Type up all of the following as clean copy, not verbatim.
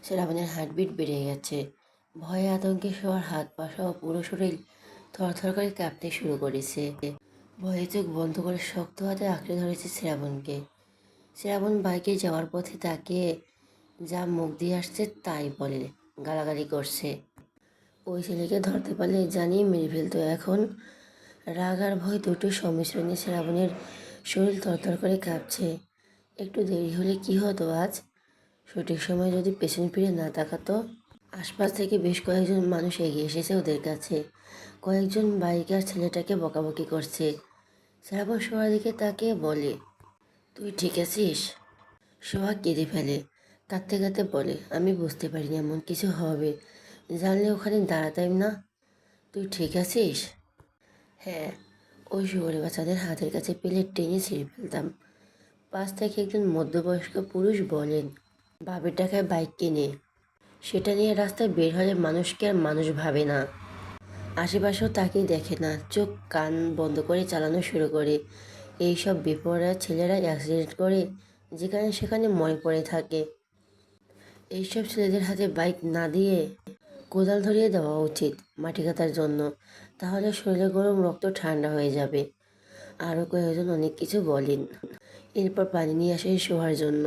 শ্রাবণের হার্টবিট বেড়ে গেছে। ভয়ে আতঙ্কে সবার হাত পা সহ পুরো শরীর থরথর করে কাঁপতে শুরু করেছে। ভয়ে চোখ বন্ধ করে শক্ত হাতে আঁকড়ে ধরেছে শ্রাবণকে। শ্রাবণ বাইকে যাওয়ার পথে তাকিয়ে যা মুখ দিয়ে আসছে তাই বলে গালাগালি করছে। ওই ছেলেকে ধরতে পারলে জানিয়ে মেরে ফেলতো এখন। রাগ আর ভয় দুটোর সংমিশ্রণে শ্রাবণের শরীর থরথর করে কাঁপছে। একটু দেরি হলে কি হতো আজ? সঠিক সময় যদি পেছন ফিরে না তাকাতো। আশপাশ থেকে বেশ কয়েকজন মানুষ এগিয়ে এসেছে ওদের কাছে। কয়েকজন বাইকার ছেলেটাকে বকাবকি করছে। শ্রাবণ সোহার দিকে তাকিয়ে বলে, তুই ঠিক আছিস? সোহা কেঁদে ফেলে। কাঁদতে কাঁদতে বলে, আমি বুঝতে পারিনি এমন কিছু হবে, জানলে ওখানে দাঁড়াতাম না। তুই ঠিক আছিস? হ্যাঁ, ওই শুয়োরে বাচ্চাদের হাতের কাছে পেলে টেনে ছিঁড়ে ফেলতাম। পাশ থেকে একজন মধ্যবয়স্ক পুরুষ বলেন, বাপের টাকায় বাইক কিনে সেটা নিয়ে রাস্তায় বের হলে মানুষকে আর মানুষ ভাবে না। আশেপাশেও তাকিয়ে দেখে না, চোখ কান বন্ধ করে চালানো শুরু করে। এইসব বেপরোয়া ছেলেরা অ্যাক্সিডেন্ট করে যেখানে সেখানে মরে পড়ে থাকে। এইসব ছেলেদের হাতে বাইক না দিয়ে কোদাল ধরিয়ে দেওয়া উচিত মাটি কাটার জন্য, তাহলে শরীরে গরম রক্ত ঠান্ডা হয়ে যাবে। আরও কয়েকজন অনেক কিছু বলেন। এরপর পানি নিয়ে আসে সোহার জন্য।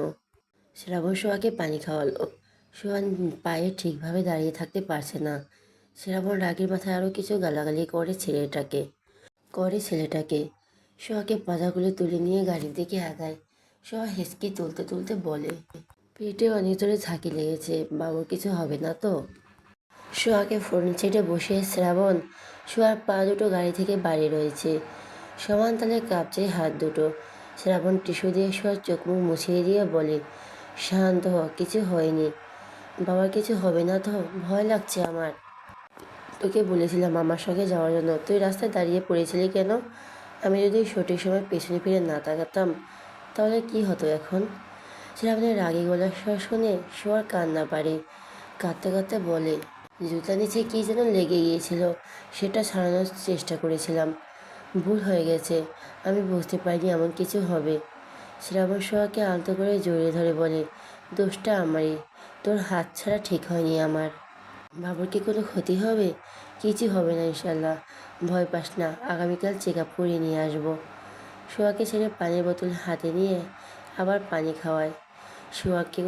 শ্রাবণ সোহাকে পানি খাওয়ালো। সোহা পায়ে ঠিকভাবে দাঁড়িয়ে থাকতে পারছে না। শ্রাবণ রাগের মাথায় আরও কিছু গালাগালি করে ছেলেটাকে। সোহাকে পাজাগুলো তুলে নিয়ে গাড়ির দিকে আগায়। সোহা হেঁচকি তুলতে তুলতে বলে, পেটে অনেক জোরে ঝাঁকি লেগেছে, বাবুর কিছু হবে না তো? সোহাকে ফোন ছেড়ে বসে শ্রাবণ সোহার পা দুটো গাড়ি থেকে বাড়ি রয়েছে। সমান তালে কাঁপছে হাত দুটো। শ্রাবণ টিস্যু দিয়ে সোহার চোখ মুখ মুছিয়ে দিয়ে বলে, শান্ত হ, কিছু হয়নি। বাবার কিছু হবে না তো? ভয় লাগছে আমার। তোকে বলেছিলাম আমার সঙ্গে যাওয়ার জন্য, তুই রাস্তায় দাঁড়িয়ে পড়েছিলি কেন? আমি যদি সঠিক সময় পেছনে ফিরে না তাকাতাম তাহলে কি হতো এখন? শ্রাবণের রাগী গলার স্বর শুনে সোহার কান্না পারে। কাঁদতে কাঁদতে বলে, জুতা নিচে কী যেন লেগে গিয়েছিল, সেটা ছাড়ানোর চেষ্টা করেছিলাম। ভুল হয়ে গেছে, আমি বুঝতে পারিনি এমন কিছু হবে। শ্রাবণ সোহাকে আলতো করে জড়িয়ে ধরে বলে, দোষটা আমারই, তোর হাত ছাড়া ঠিক হয়নি আমার। বাবুর কি কোনো ক্ষতি হবে? কিছু হবে না ইনশাল্লাহ, ভয় পাস না, আগামীকাল চেক আপ করিয়ে নিয়ে আসবো। সোহাকে ছেড়ে পানির বোতল হাতে নিয়ে আবার পানি খাওয়ায়। সোহাকে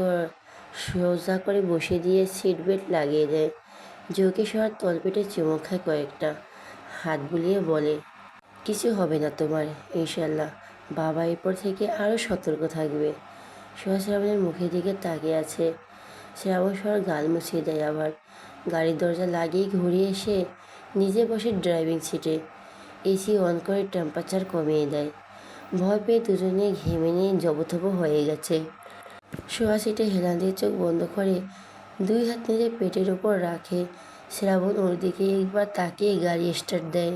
সোজা করে বসিয়ে দিয়ে সিট বেল্ট লাগিয়ে দেয়। জোকে সোহার তলপেটে চুমু খায় কয়েকটা, হাত বুলিয়ে বলে, কিছু হবে না তোমার ইনশাল্লাহ, বাবা এরপর থেকে আরও সতর্ক থাকবে। সোহা শ্রাবণের মুখের দিকে তাকিয়ে আছে। শ্রাবণ সোহার গাল মুছিয়ে দেয় আবার। গাড়ির দরজা লাগিয়ে ঘুরিয়ে এসে নিজে বসে ড্রাইভিং সিটে। এসি অন করে টেম্পারেচার কমিয়ে দেয়। ভয় পেয়ে দুজনে ঘেমে নিয়ে জবথবো হয়ে গেছে। সোহা সিটে হেলান দিয়ে চোখ বন্ধ করে দুই হাত নিজের পেটের উপর রাখে। শ্রাবণ ওর দিকে একবার তাকিয়ে গাড়ি স্টার্ট দেয়।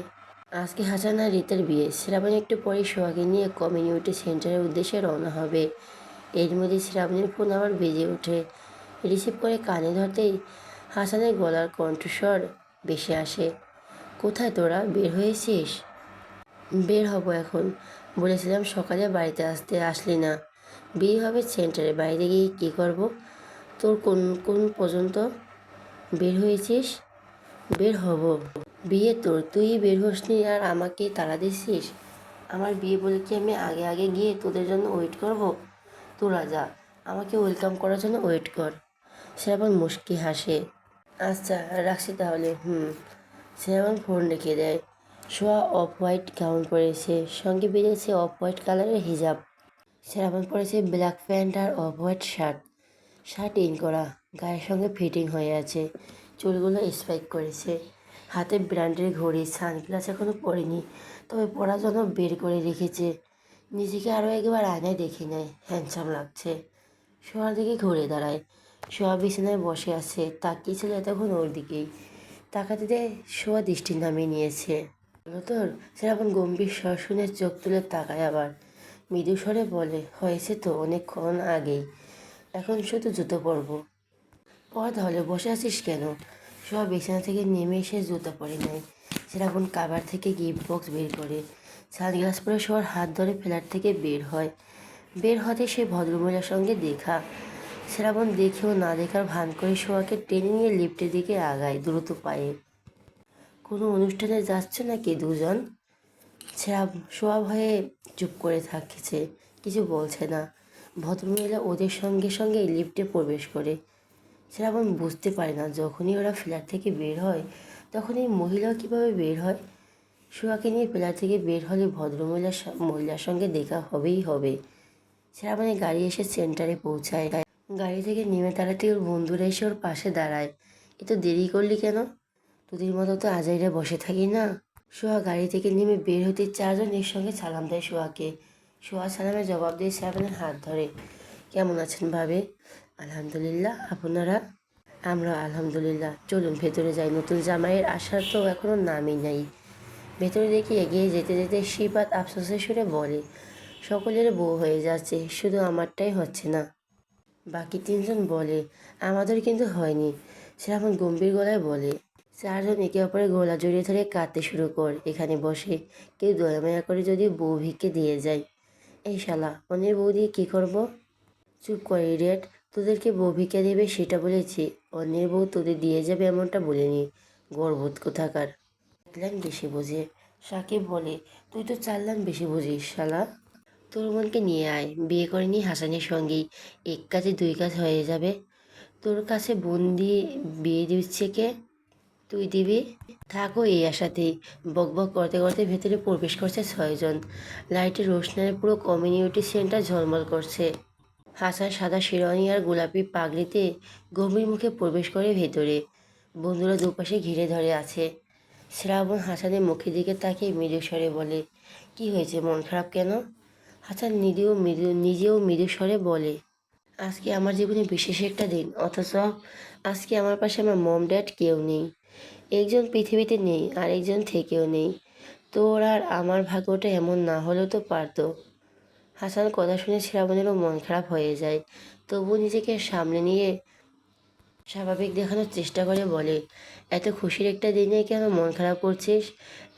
আজকে হাসান আর রীতার বিয়ে। শ্রাবণ একটু পরে সোহাকে নিয়ে কমিউনিটি সেন্টারের উদ্দেশ্যে রওনা হবে। এর মধ্যে শ্রাবণের ফোন আবার বেজে ওঠে। রিসিভ করে কানে ধরতেই হাসানের গলার কণ্ঠস্বর ভেসে আসে, কোথায় তোরা, বের হয়েছিস? বের হব এখন, বলেছিলাম সকালে বাড়িতে আসলি না। বিয়ে হবে সেন্টারে, বাইরে গিয়ে কী করব? তোর কোন কোন পর্যন্ত বের হয়েছিস? বের হব। বিয়ে তোর, তুই বের হসনি আর আমাকে তাড়া দিচ্ছিস? আমার বিয়ে বলে কি আমি আগে আগে গিয়ে তোদের জন্য ওয়েট করব? তোরা যা, আমাকে ওয়েলকাম করার জন্য ওয়েট কর। শ্রাবণ মুচকি হাসে। আচ্ছা রাখছি তাহলে। শ্রাবণ ফোন রেখে দেয়। সোয়া অফ হোয়াইট গাউন পরেছে, সঙ্গে বেরিয়েছে অফ হোয়াইট কালারের হিজাব। শ্রাবণ পরেছে ব্ল্যাক প্যান্ট আর off white shirt. Shirt in করা, গায়ের সঙ্গে ফিটিং হয়ে আছে। চুলগুলো স্পাইক করেছে। হাতে ব্র্যান্ডের ঘড়ি, সানগ্লাস এখনও পরেনি, তবে পরার জন্য বের করে রেখেছে। নিজেকে আরও একবার আয়নায় দেখে নেয়, হ্যান্ডসাম লাগছে। সোয়ার দিকে ঘুরে দাঁড়ায়। সোয়া বিছানায় বসে আছে, তাকিয়েছিল এতক্ষণ ওর দিকেই। তাকাতে দেয় সোয়া দৃষ্টি নামিয়ে নিয়েছে। বলো তোর? সেরকম গম্ভীর স্বর শুনে চোখ তুলে তাকায় আবার। মৃদু স্বরে বলে, হয়েছে তো অনেকক্ষণ আগেই, এখন শুধু জুতো পরবো। পর তাহলে, বসে আছিস কেন? সোয়া বিছানা থেকে নেমে এসে জুতো পরে নেয়। সেরকম কাবার থেকে গিফট বক্স বের করে। সানগ্লাস পরে সোয়ার হাত ধরে ফ্ল্যাট থেকে বের হয়। বের হতে সে ভদ্রমহিলার সঙ্গে দেখা। শ্রাবণ দেখেও না দেখার ভান করে সোহাকে টেনে নিয়ে লিফটের দিকে আগায় দ্রুত পায়ে। কোনো অনুষ্ঠানে যাচ্ছে নাকি দুজন? সোয়া ভয়ে চুপ করে থাকছে, কিছু বলছে না। ভদ্রমহিলা ওদের সঙ্গে সঙ্গে লিফটে প্রবেশ করে। শ্রাবণ বুঝতে পারে না, যখনই ওরা ফ্ল্যাট থেকে বের হয় তখন এই মহিলাও কীভাবে বের হয়। সোয়াকে নিয়ে ফ্ল্যাট থেকে বের হলে মহিলার সঙ্গে দেখা হবেই হবে। শ্রাবণের গাড়ি এসে সেন্টারে পৌঁছায়। গাড়ি থেকে নেমে দাঁড়াতে ওর বন্ধুরা এসে ওর পাশে দাঁড়ায়। এত দেরি করলি কেন? তোদের মতো তো আজাইরা বসে থাকি না। সোহা গাড়ি থেকে নেমে বের হতে চারজন এর সঙ্গে সালাম দেয় সোহাকে। সোহা সালামের জবাব দিয়ে শ্রাবণের হাত ধরে। কেমন আছেন ভাবে? আলহামদুলিল্লাহ, আপনারা? আমরা আলহামদুলিল্লাহ। চলুন ভেতরে যাই, নতুন জামাইয়ের আসার তো এখনো নামই নাই। ভেতরে দেখে এগিয়ে যেতে যেতে শিবাত আফসোসের সুরে বলে, সকলের বউ হয়ে যাচ্ছে, শুধু আমারটাই হচ্ছে না। বাকি তিনজন বলে, আমাদের কিন্তু হয়নি। শ্রাবণ গম্ভীর গলায় বলে, চারজন একে অপরের গলা জড়িয়ে ধরে কাঁদতে শুরু কর। এখানে বসে কেউ দয়া মায়া করে যদি বউ ভিক্ষে দিয়ে যায়। এই শালা, অন্যের বউ দিয়ে কী করব? চুপ কর ইডিয়েট, তোদেরকে বউ ভিক্ষা দেবে সেটা বলেছি, অন্যের বউ তোদের দিয়ে যাবে এমনটা বলিনি। গর্ববোধ কোথাকার। 1 লাইন বেশি বোঝে। সাকিব বলে, তুই তো 4 লাইন বেশি বুঝিস শালা। তোর বোনকে নিয়ে আয়, বিয়ে করে নি হাসানের সঙ্গেই, এক কাজে 2 কাজ হয়ে যাবে। তোর কাছে বোন দিয়ে বিয়ে দিচ্ছে কে? তুই দিবি? থাকো এই আশাতেই। বকবক করতে করতে ভেতরে প্রবেশ করছে 6 জন। লাইটের রোশনায় পুরো কমিউনিটি সেন্টার ঝলমল করছে। হাসান সাদা শেরওয়ানি আর গোলাপি পাগড়িতে গম্ভীর মুখে প্রবেশ করে ভেতরে। বন্ধুরা দুপাশে ঘিরে ধরে আছে। শ্রাবণ হাসানের মুখের দিকে তাকিয়ে মৃদু স্বরে বলে, কি হয়েছে, মন খারাপ কেন? হাসান নিজেও মৃদু স্বরে বলে, আজকে আমার জীবনে বিশেষ একটা দিন, অথচ আজকে আমার পাশে আমার মম ড্যাড কেউ নেই। একজন পৃথিবীতে নেই আর একজন থেকেও নেই। তোর আর আমার ভাগ্যটা এমন না হলেও তো পারতো। হাসান কথা শুনে শ্রাবণেরও মন খারাপ হয়ে যায়, তবুও নিজেকে সামনে নিয়ে স্বাভাবিক দেখানোর চেষ্টা করে বলে, এত খুশির একটা দিনে কেন মন খারাপ করছিস?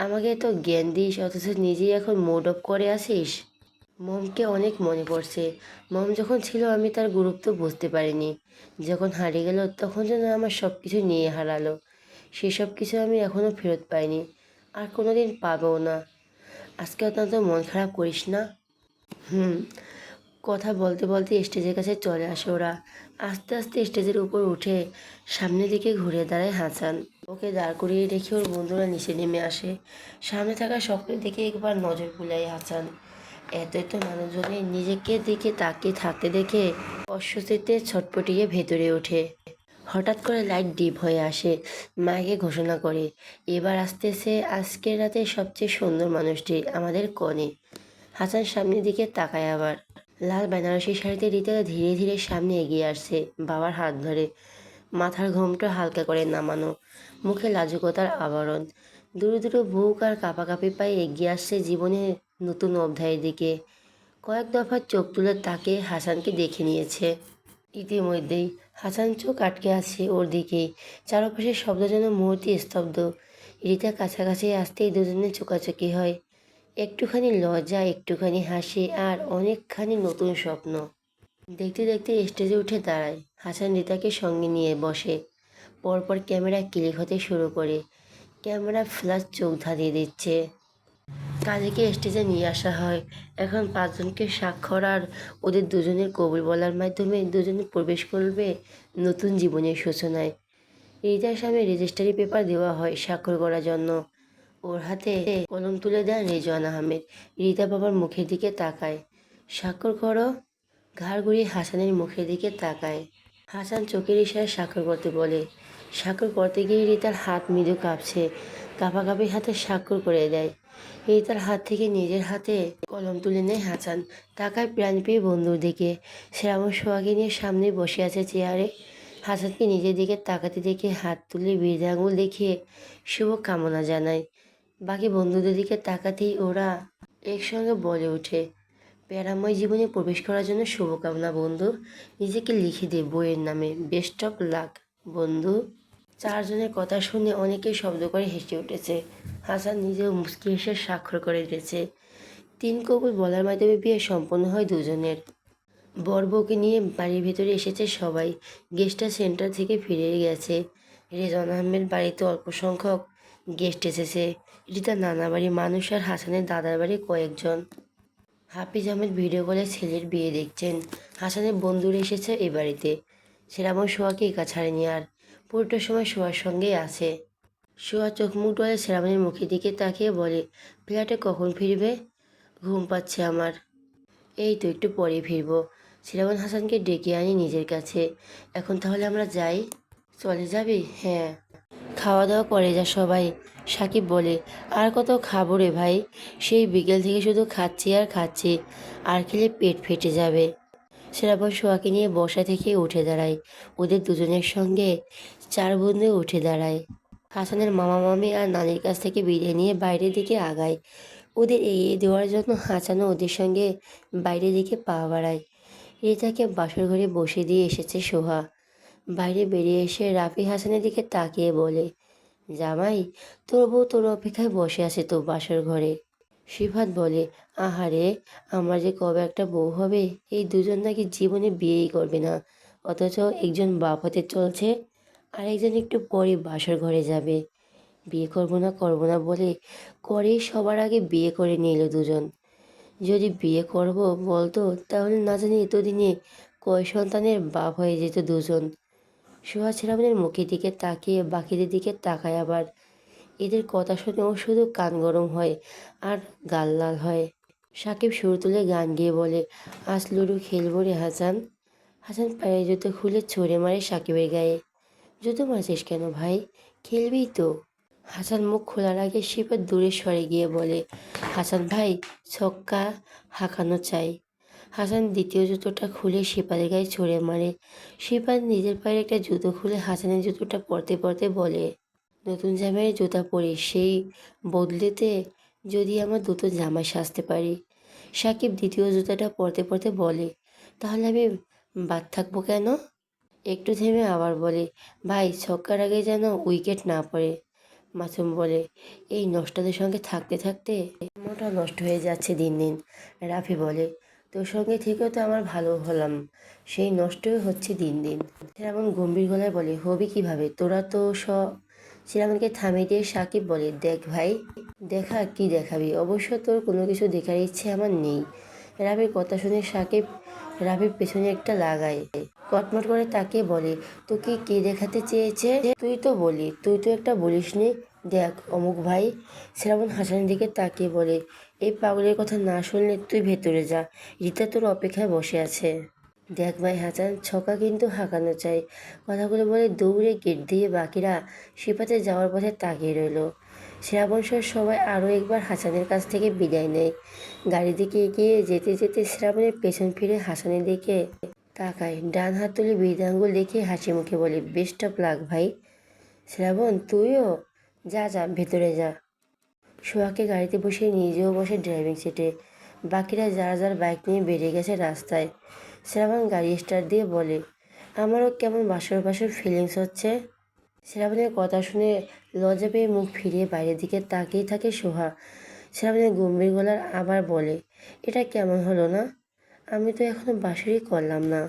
আমাকে তো জ্ঞান দিস, অথচ নিজেই এখন মুড অফ করে আসিস। মমকে অনেক মনে পড়ছে। মম যখন ছিল আমি তার গুরুত্ব বুঝতে পারিনি। যখন হারিয়ে গেল তখন যেন আমার সব কিছু নিয়ে হারালো। সেসব কিছু আমি এখনও ফেরত পাইনি, আর কোনো দিন পাবও না। আজকে অত্যন্ত মন খারাপ করিস না। হুম। কথা বলতে বলতে স্টেজের কাছে চলে আসে ওরা। আস্তে আস্তে স্টেজের উপর উঠে সামনের দিকে ঘুরে দাঁড়ায় হাসান। ওকে দাঁড় করিয়ে রেখে ওর বন্ধুরা নিচে নেমে আসে। সামনে থাকা সকলের দিকে একবার নজর বুলায় হাসান। এত এত মানুষজনের নিজেকে দিকে তাকিয়ে থাকতে দেখে অস্বস্তিতে ছটপটিয়ে ভেতরে ওঠে। হঠাৎ করে লাইট ডিপ হয়ে আসে। মাইকে ঘোষণা করে, এবার আসতেছে আজকের রাতে সবচেয়ে সুন্দর মানুষটি, আমাদের কনে। হাসান সামনের দিকে তাকায় আবার। লাল বেনারসি শাড়িতে রিতা ধীরে ধীরে সামনে এগিয়ে আসছে, বাবার হাত ধরে। মাথার ঘোমটা হালকা করে নামানো, মুখে লাজুকতার আবরণ। দূরে দূরে বুক আর কাঁপাকাঁপি পায়ে এগিয়ে আসছে জীবনের নতুন অধ্যায়ের দিকে। কয়েক দফা চোখ তুলে তাকে হাসানকে দেখে নিয়েছে। ইতিমধ্যেই হাসান চোখ আটকে আছে ওর দিকেই। চারপাশের শব্দ যেন মুহূর্তে স্তব্ধ। রিতা কাছাকাছি আসতেই দুজনের চোখাচোখি হয়। একটুখানি লজ্জা, একটুখানি হাসি, আর অনেকখানি নতুন স্বপ্ন। দেখতে দেখতে স্টেজে উঠে দাঁড়ায়। হাসান রিতাকে সঙ্গে নিয়ে বসে। পরপর ক্যামেরা ক্লিক হতে শুরু করে। ক্যামেরা ফ্ল্যাশ চোখ ধাঁধিয়ে দিচ্ছে। কাজীকে স্টেজে নিয়ে আসা হয়। এখন 5 জনকে স্বাক্ষর আর ওদের দুজনের কবুল বলার মাধ্যমে দুজনে প্রবেশ করবে নতুন জীবনের সূচনায়। রিতার সামনে রেজিস্ট্রি পেপার দেওয়া হয় স্বাক্ষর করার জন্য। ওর হাতে কলম তুলে দেন রেজওয়ান আহমেদ। রিতা বাবার মুখের দিকে তাকায়। স্বাক্ষর করো। ঘাড় ঘুরিয়ে হাসানের মুখের দিকে তাকায়। হাসান চোখের ইশারায় স্বাক্ষর করতে বলে। স্বাক্ষর করতে গিয়ে রিতার হাত মৃদু কাঁপছে। কাঁপাকাঁপি হাতে স্বাক্ষর করে দেয়। রিতার হাত থেকে নিজের হাতে কলম তুলে নেয় হাসান। তাকায় প্রাণপ্রিয় বন্ধুর দিকে। শ্রাবণ সোহাগে নিয়ে সামনে বসে আছে চেয়ারে। হাসানকে নিজের দিকে তাকাতে দেখে হাত তুলে বৃদ্ধ আঙুল দেখিয়ে শুভ কামনা জানায়। বাকি বন্ধুদের দিকে তাকাতেই ওরা একসঙ্গে বলে ওঠে, প্যারাময় জীবনে প্রবেশ করার জন্য শুভকামনা বন্ধু। নিজেকে লিখে দে বইয়ের নামে, বেস্ট অফ লাক বন্ধু। 4 জনের কথা শুনে অনেকেই শব্দ করে হেসে উঠেছে। হাসান নিজেও মুচকি হেসে স্বাক্ষর করে দিয়েছে। 3 কবুল বলার মাধ্যমে বিয়ে সম্পন্ন হয় দুজনের। বর বউকে নিয়ে বাড়ির ভেতরে এসেছে সবাই। গেস্টটা সেন্টার থেকে ফিরে গেছে। রেজন আহমেদ বাড়িতে অল্প সংখ্যক গেস্ট এসেছে। এটি তার নানা বাড়ির মানুষ আর হাসানের দাদার বাড়ির কয়েকজন। হাফিজ আহমেদ ভিডিও কলে ছেলের বিয়ে দেখছেন। হাসানের বন্ধুরা এসেছে এ বাড়িতে। শ্রাবণ সোহাকে একা ছাড়েনি আর, পুরোটা সময় সোহার সঙ্গেই আছে। সোহা চোখ মুখ ডলে শ্রাবণের মুখের দিকে তাকিয়ে বলে, ফ্ল্যাটে কখন ফিরবে? ঘুম পাচ্ছে আমার। এই তো একটু পরে ফিরবো। শ্রাবণ হাসানকে ডেকে আনি নিজের কাছে। এখন তাহলে আমরা যাই? চলে যাবি? হ্যাঁ। খাওয়া দাওয়া করে যা সবাই। সাকিব বলে, আর কত খাবো রে ভাই, সেই বিকেল থেকে শুধু খাচ্ছি আর খাচ্ছি, আর খেলে পেট ফেটে যাবে। শ্রাবণ সোহাকে নিয়ে বসা থেকে উঠে দাঁড়ায়। ওদের দুজনের সঙ্গে চার বন্ধু উঠে দাঁড়ায়। হাসানের মামা মামি আর নানির কাছ থেকে বিদায় নিয়ে বাইরের দিকে আগায়। ওদের এগিয়ে দেওয়ার জন্য হাসানও ওদের সঙ্গে বাইরের দিকে পা বাড়ায়। রিতাকে বাসর ঘরে বসে দিয়ে এসেছে সোহা। বাইরে বেরিয়ে এসে রাফি হাসানের দিকে তাকিয়ে বলে, জামাই, তোর বউ তোর অপেক্ষায় বসে আছে তো বাসর ঘরে। সিফাত বলে, আহারে, আমার যে কবে একটা বউ হবে, এই দুজন নাকি জীবনে বিয়েই করবে না, অথচ একজন বাপ হতে চলছে আর একজন একটু পরে বাসর ঘরে যাবে। বিয়ে করবো না বলে করেই সবার আগে বিয়ে করে নিল দুজন। যদি বিয়ে করব বলতো তাহলে না জানি এতদিনে কয় সন্তানের বাপ হয়ে যেত দুজন। সোহা শ্রাবণের মুখের দিকে তাকিয়ে বাকিদের দিকে তাকায় আবার। এদের কথা শুনে ও শুধু কান গরম হয় আর গাল লাল হয়। সাকিব সুর তুলে গান গেয়ে বলে, আজ লুডো খেলবো রে হাসান। হাসান পায়ের জুতো খুলে ছুঁড়ে মারে সাকিবের গায়ে। জুতো মারছিস কেন ভাই, খেলবি তো? হাসান মুখ খোলার আগে শিপাত দূরে সরে গিয়ে বলে, হাসান ভাই, ছক্কা হাঁকানো চাই। হাসান দ্বিতীয় জুতোটা খুলে শিপাতের গায়ে ছুঁড়ে মারে। শিপাত নিজের পায়ের একটা জুতো খুলে হাসানের জুতোটা পরতে পরতে বলে, নতুন জামাইয়ের জুতা পরি, সেই বদলেতে যদি আমার দুটো জামা সাজতে পারি। সাকিব দ্বিতীয় জুতাটা পরতে পরতে বলে, তাহলে আমি বাদ থাকবো কেন? একটু থেমে আবার বলে, ভাই, ছক্কার আগে যেন উইকেট না পড়ে। মাসুম বলে, এই নষ্টদের সঙ্গে থাকতে থাকতে মনটা নষ্ট হয়ে যাচ্ছে দিন দিন। রাফি বলে, তোর সঙ্গে থেকেও তো আমার ভালো হলাম, সেই নষ্টই হচ্ছে দিন দিন। শ্রাবণ গম্ভীর গলায় বলে, হবি কিভাবে, তোরা তো শ্রাবণকে থামিয়ে দিয়ে সাকিব বলে, দেখ ভাই, দেখা কি দেখাবি, অবশ্য তোর কোনো কিছু দেখার ইচ্ছে আমার নেই। রাফির কথা শুনে সাকিব রাফির পেছনে একটা লাগায়। কটমট করে তাকিয়ে বলে, তোকে কে দেখাতে চেয়েছে? তুই তো একটা বলিসনি, দেখ অমুক ভাই। শ্রাবণ হাসানের দিকে তাকিয়ে বলে, এই পাগলের কথা না শুনলে তুই ভেতরে যা, রিতা তোর অপেক্ষায় বসে আছে। দেখ ভাই হাসান, ছক্কা কিন্তু হাঁকানো চাই। কথাগুলো বলে দৌড়ে গেট দিয়ে বাকিরা সিপাতে যাওয়ার পথে তাকিয়ে রইল। শ্রাবণ সহ সবাই আরও একবার হাসানের কাছ থেকে বিদায় নেয়। গাড়ি দিকে এগিয়ে যেতে যেতে শ্রাবণের পেছন ফিরে হাসানের দিকে তাকায়, ডান হাত তুলে বৃদ্ধাঙ্গুল দেখে হাসি মুখে বলে, বেস্ট অফ লাক ভাই। শ্রাবণ, তুইও যা যা ভেতরে যা। সোহাকে গাড়িতে বসে নিজেও বসে ড্রাইভিং সিটে। বাকিরা যার যার বাইক নিয়ে বেরিয়ে গেছে রাস্তায়। শ্রাবণ গাড়ি স্টার্ট দিয়ে বলে, আমারও কেমন বাসর বাসর ফিলিংস হচ্ছে। শ্রাবণের কথা শুনে লজ্জা পেয়ে মুখ ফিরিয়ে বাইরের দিকে তাকিয়ে থাকে সোহা। শ্রাবণের গম্ভীর গলার আবার বলে, এটা কেমন হলো না? আমি তো এখনো বাসরই করলাম না।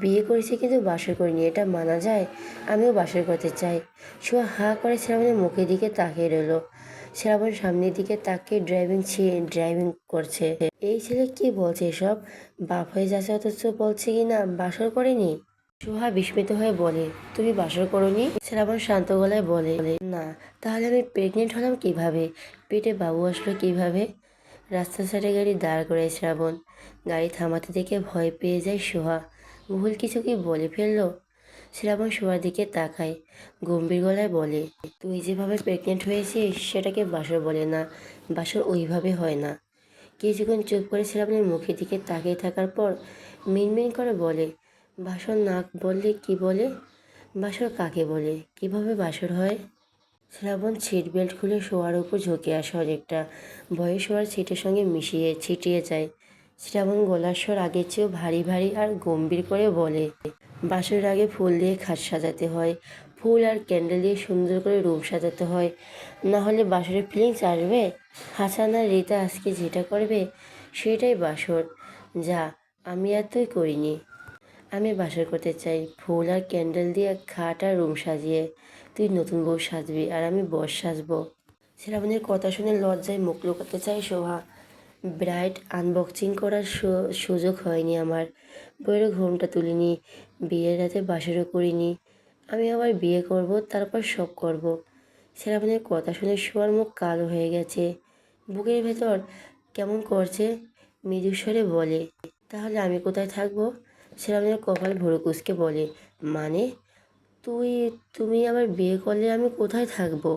বিয়ে করেছি কিন্তু বাসর করিনি, এটা মানা যায়? আমিও বাসর করতে চাই। সোহা হাঁ করে শ্রাবণের মুখের দিকে তাকিয়ে রইল। শ্রাবণ সামনের দিকে তাকিয়ে ড্রাইভিং করছে। এই ছেলে কি বলছে এসব? বাপ হয়ে যাচ্ছে অথচ বলছে কি না বাসর করেনি। সোহা বিস্মিত হয়ে বলে, তুমি বাসর করোনি? শ্রাবণ শান্ত গলায় বলে, না। তাহলে আমি প্রেগনেন্ট হলাম কিভাবে? পেটে বাবু আসলো কিভাবে? রাস্তার সাইডে গাড়ি দাঁড় করায় শ্রাবণ। গাড়ি থামাতে দেখে ভয় পেয়ে যায় সোহা। ভুল কিছু কি বলে ফেললো? শ্রাবণ সোহার দিকে তাকায়, গম্ভীর গলায় বলে, তুই যেভাবে প্রেগনেন্ট হয়েছিস সেটাকে বাসর বলে না, বাসর ওইভাবে হয় না। কিছুক্ষণ চুপ করে শ্রাবণের মুখের দিকে তাকিয়ে থাকার পর মিনমিন করে বলে, বাসর না বললে কি বলে? বাসর কাকে বলে, কিভাবে বাসর হয়? শ্রাবণ সিট বেল্ট খুলে শোয়ার উপর ঝুঁকে আসে অনেকটা। ভয়ে শোয়ার সিটের সঙ্গে ছিটিয়ে যায়। শ্রাবণ গলার স্বর আগের চেয়েও ভারী ভারী আর গম্ভীর করে বলে, বাসরের আগে ফুল দিয়ে খাট সাজাতে হয়, ফুল আর ক্যান্ডেল দিয়ে সুন্দর করে রুম সাজাতে হয়, না হলে বাসরের ফিলিংস আসবে? হাসান আর রিতা আজকে যেটা করবে সেটাই বাসর। যা, আমি এতই করিনি। আমি বাসর করতে চাই, ফুল আর ক্যান্ডেল দিয়ে খাট আর রুম সাজিয়ে। তুই নতুন বউ সাজবি আর আমি বর সাজবো। শ্রাবণের কথা শুনে লজ্জায় মুখ লুকাতে চাই শোভা। ব্রাইড আনবক্সিং করার সুযোগ হয়নি আমার। বইয়েরও ঘুমটা তুলিনি, বিয়ের রাতে বাসরও করিনি। আমি আবার বিয়ে করব, তারপর সব করব। শ্রাবণের কথা শুনে শোয়ার মুখ কালো হয়ে গেছে, বুকের ভেতর কেমন করছে। মৃদুস্বরে বলে, তাহলে আমি কোথায় থাকবো? শ্রাবণের কপাল ভরে কুঁচকে বলে, মানে তুই তুমি আবার বিয়ে করলে আমি কোথায় থাকবো?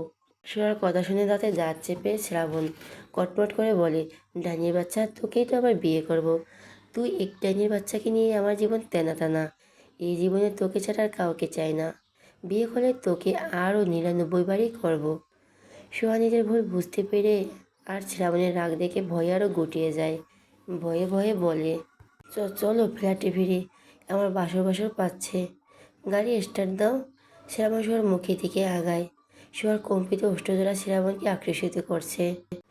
সোনার কথা শুনে দাঁতে দাঁত চেপে শ্রাবণ কটমট করে বলে, ডাইনির বাচ্চা, তোকেই তো আবার বিয়ে করব। তুই এক ডাইনির বাচ্চাকে নিয়ে আমার জীবন তেনা টানা। এই জীবনে তোকে ছাড়া আর কাউকে চাই না। বিয়ে করলে তোকে আরও 99 বারই করব। সোহা নিজের ভুল বুঝতে পেরে আর শ্রাবণের রাগ দেখে ভয়ে আরও গুটিয়ে যায়। ভয়ে ভয়ে বলে, চলো ফ্ল্যাটে ফিরি, আমার বাসর বাসর পাচ্ছে। গাড়ি স্টার্ট দাও। শ্রাবণ সোহার মুখের দিকে আগায়। সোহার কম্পিত ওষ্ঠজোড়া শ্রাবণকে আকর্ষিত করছে।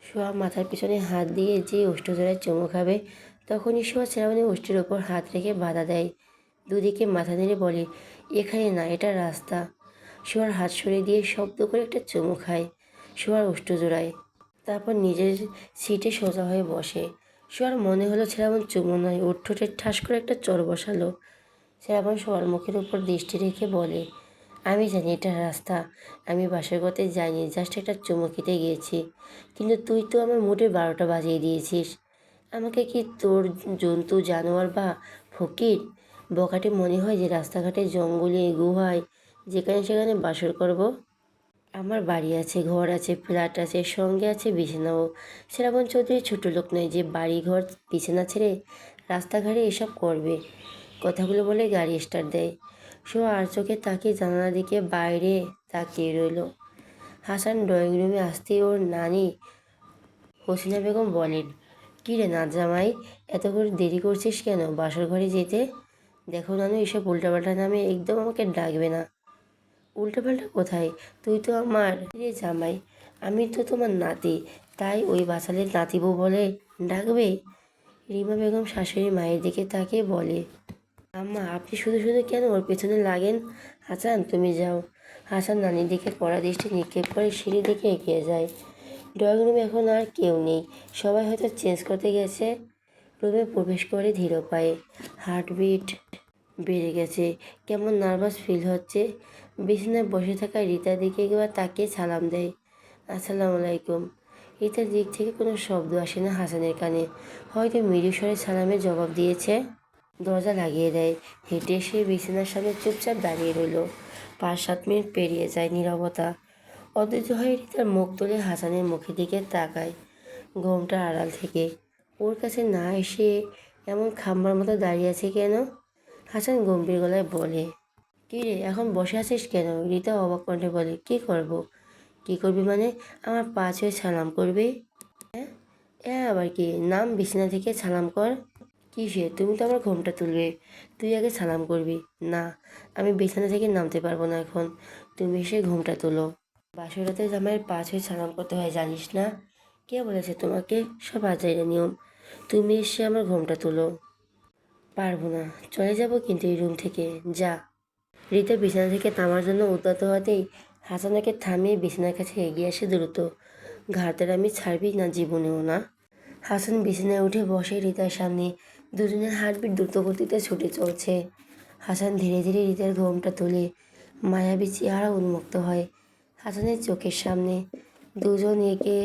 সোহা মাথার পিছনে হাত দিয়ে যে ওষ্ঠজোড়ায় চুমু খাবে, তখনই সোহা শ্রাবণের ওষ্ঠের ওপর হাত রেখে বাধা দেয়। দুদিকে মাথা নেড়ে বলে, এখানে না, এটা রাস্তা। সোহার হাত সরিয়ে দিয়ে শব্দ করে একটা চুমু খায় সোহার ওষ্ঠজোড়ায়। তারপর নিজের সিটে সোজা হয়ে বসে। সোহার মনে হলো শ্রাবণ চুমু নয়, ওর ঠোঁটে ঠাস করে একটা চর বসালো। শ্রাবণ সোহার মুখের উপর দৃষ্টি রেখে বলে, আমি জানি এটা রাস্তা, আমি বাসর করতে যাইনি, জাস্ট একটা চুমু খেতে গিয়েছি। কিন্তু তুই তো আমার মোটে 12টা বাজিয়ে দিয়েছিস। আমাকে কি তোর জন্তু জানোয়ার বা ফকির বকাটে মনে হয় যে রাস্তাঘাটে জঙ্গলে গুহায় যেখানে সেখানে বাসর করব? আমার বাড়ি আছে, ঘর আছে, ফ্ল্যাট আছে, সঙ্গে আছে বিছানাও। শ্রাবণ চৌধুরী ছোটো লোক নয় যে বাড়ি ঘর বিছানা ছেড়ে রাস্তাঘাটে এসব করবে। কথাগুলো বলে গাড়ি স্টার্ট দেয়। আর চোখে তাকিয়ে জানালা দিকে বাইরে তাকিয়ে রইল। হাসান ড্রয়িং রুমে আসতেই ওর নানি হোসিনা বেগম বলেন, কী রে নাত জামাই, এত করে দেরি করছিস কেন বাসর ঘরে যেতে? দেখো নানু, এসব উল্টাপাল্টা নামে একদম আমাকে ডাকবে না। উল্টাপাল্টা কোথায়? তুই তো আমার রে জামাই, আমি তো তোমার নাতি, তাই ওই বাসালের নাতি বউ বলে ডাকবে? রিমা বেগম শাশুড়ি মায়ের দিকে তাকিয়ে বলে, আম্মা আপনি শুধু শুধু কেন ওর পেছনে লাগেন? হাসান তুমি যাও। হাসান নানির দিকে কড়া দৃষ্টি নিক্ষেপ করে সিঁড়ি দিকে এগিয়ে যায়। ড্রয়িং রুমে এখন আর কেউ নেই, সবাই হয়তো চেঞ্জ করতে গেছে। রুমে প্রবেশ করে ধীর পায়ে, হার্টবিট বেড়ে গেছে, কেমন নার্ভাস ফিল হচ্ছে। বিছানায় বসে থাকা রিতার দিকে একবার তাকিয়ে সালাম দেয়, আসসালামু আলাইকুম। রিতার দিক থেকে কোনো শব্দ আসে না হাসানের কানে, হয়তো মৃদু স্বরে সালামের জবাব দিয়েছে। দরজা লাগিয়ে দেয়, হেঁটে এসে বিছানার সামনে চুপচাপ দাঁড়িয়ে রইল। 5-7 মিনিট পেরিয়ে যায় নীরবতা। অধৈর্য হয়ে রিতার মুখ তুলে হাসানের মুখের দিকে তাকায় ঘোমটার আড়াল থেকে। ওর কাছে না এসে এমন খাম্বার মতো দাঁড়িয়ে আছে কেন? হাসান গম্ভীর গলায় বলে, কী রে এখন বসে আছিস কেন? রিতা অবাক কণ্ঠে বলে, কী করব? কী করবি মানে? আমার পা ছুঁয়ে সালাম করবি? হ্যাঁ, হ্যাঁ আবার কি? নাম বিছানা থেকে সালাম কর। কিসে? তুমি তো আমার ঘোমটা তুলবে, তুই আগে সালাম করবি। না, আমি বিছানা থেকে নামতে পারবো না এখন, তুমি এসে ঘোমটা তোলো। বাসরাতে জামাইয়ের পা ছুঁয়ে সালাম করতে হয় জানিস না? কে বলেছে তোমাকে? সব আজাইরা নিয়ম। তুমি এসে আমার ঘোমটা তোলো। পারবো না, চলে যাব কিন্তু এই রুম থেকে, যা। রিতা বিছানা থেকে নামার জন্য উদ্যত হতেই হাসানাকে থামিয়ে বিছানার কাছে এগিয়ে আসে দ্রুত। ঘাড়ের আমি ছাড়বি না জীবনেও না। হাসান বিছানায় উঠে বসে রিতার সামনে, দুজনের হার্টবিট দ্রুত গতিতে ছুটে চলছে। হাসান ধীরে ধীরে রিতার ঘোমটা তোলে, মায়াবী চেহারা উন্মুক্ত হয় হাসানের চোখের সামনে। দুজন একে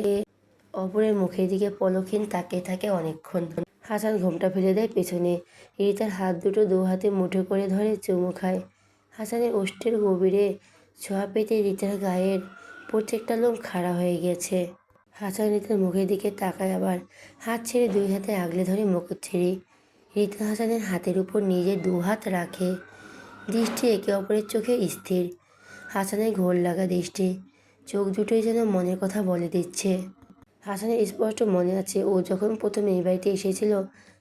অপরের মুখের দিকে পলকহীন তাকিয়ে থাকে অনেকক্ষণ। হাসান ঘোমটা ফেলে দেয় পেছনে, রিতার হাত দুটো দু হাতে মুঠো করে ধরে চুমু খায়। হাসানের ওষ্ঠের গভীরে ছোঁয়া পেতে রিতার গায়ের প্রত্যেকটা লোম খাড়া হয়ে গেছে। হাসান রিতার মুখের দিকে তাকায়, আবার হাত ছেড়ে 2 হাতে আগলে ধরে মুকুট ছেড়ে। রিতা হাসানের হাতের উপর নিজের 2 হাত রাখে, দৃষ্টি একে অপরের চোখে স্থির। হাসানের ঘোর লাগা দৃষ্টি, চোখ দুটোই যেন মনের কথা বলে দিচ্ছে। হাসানের স্পষ্ট মনে আছে, ও যখন প্রথম এই বাড়িতে এসেছিল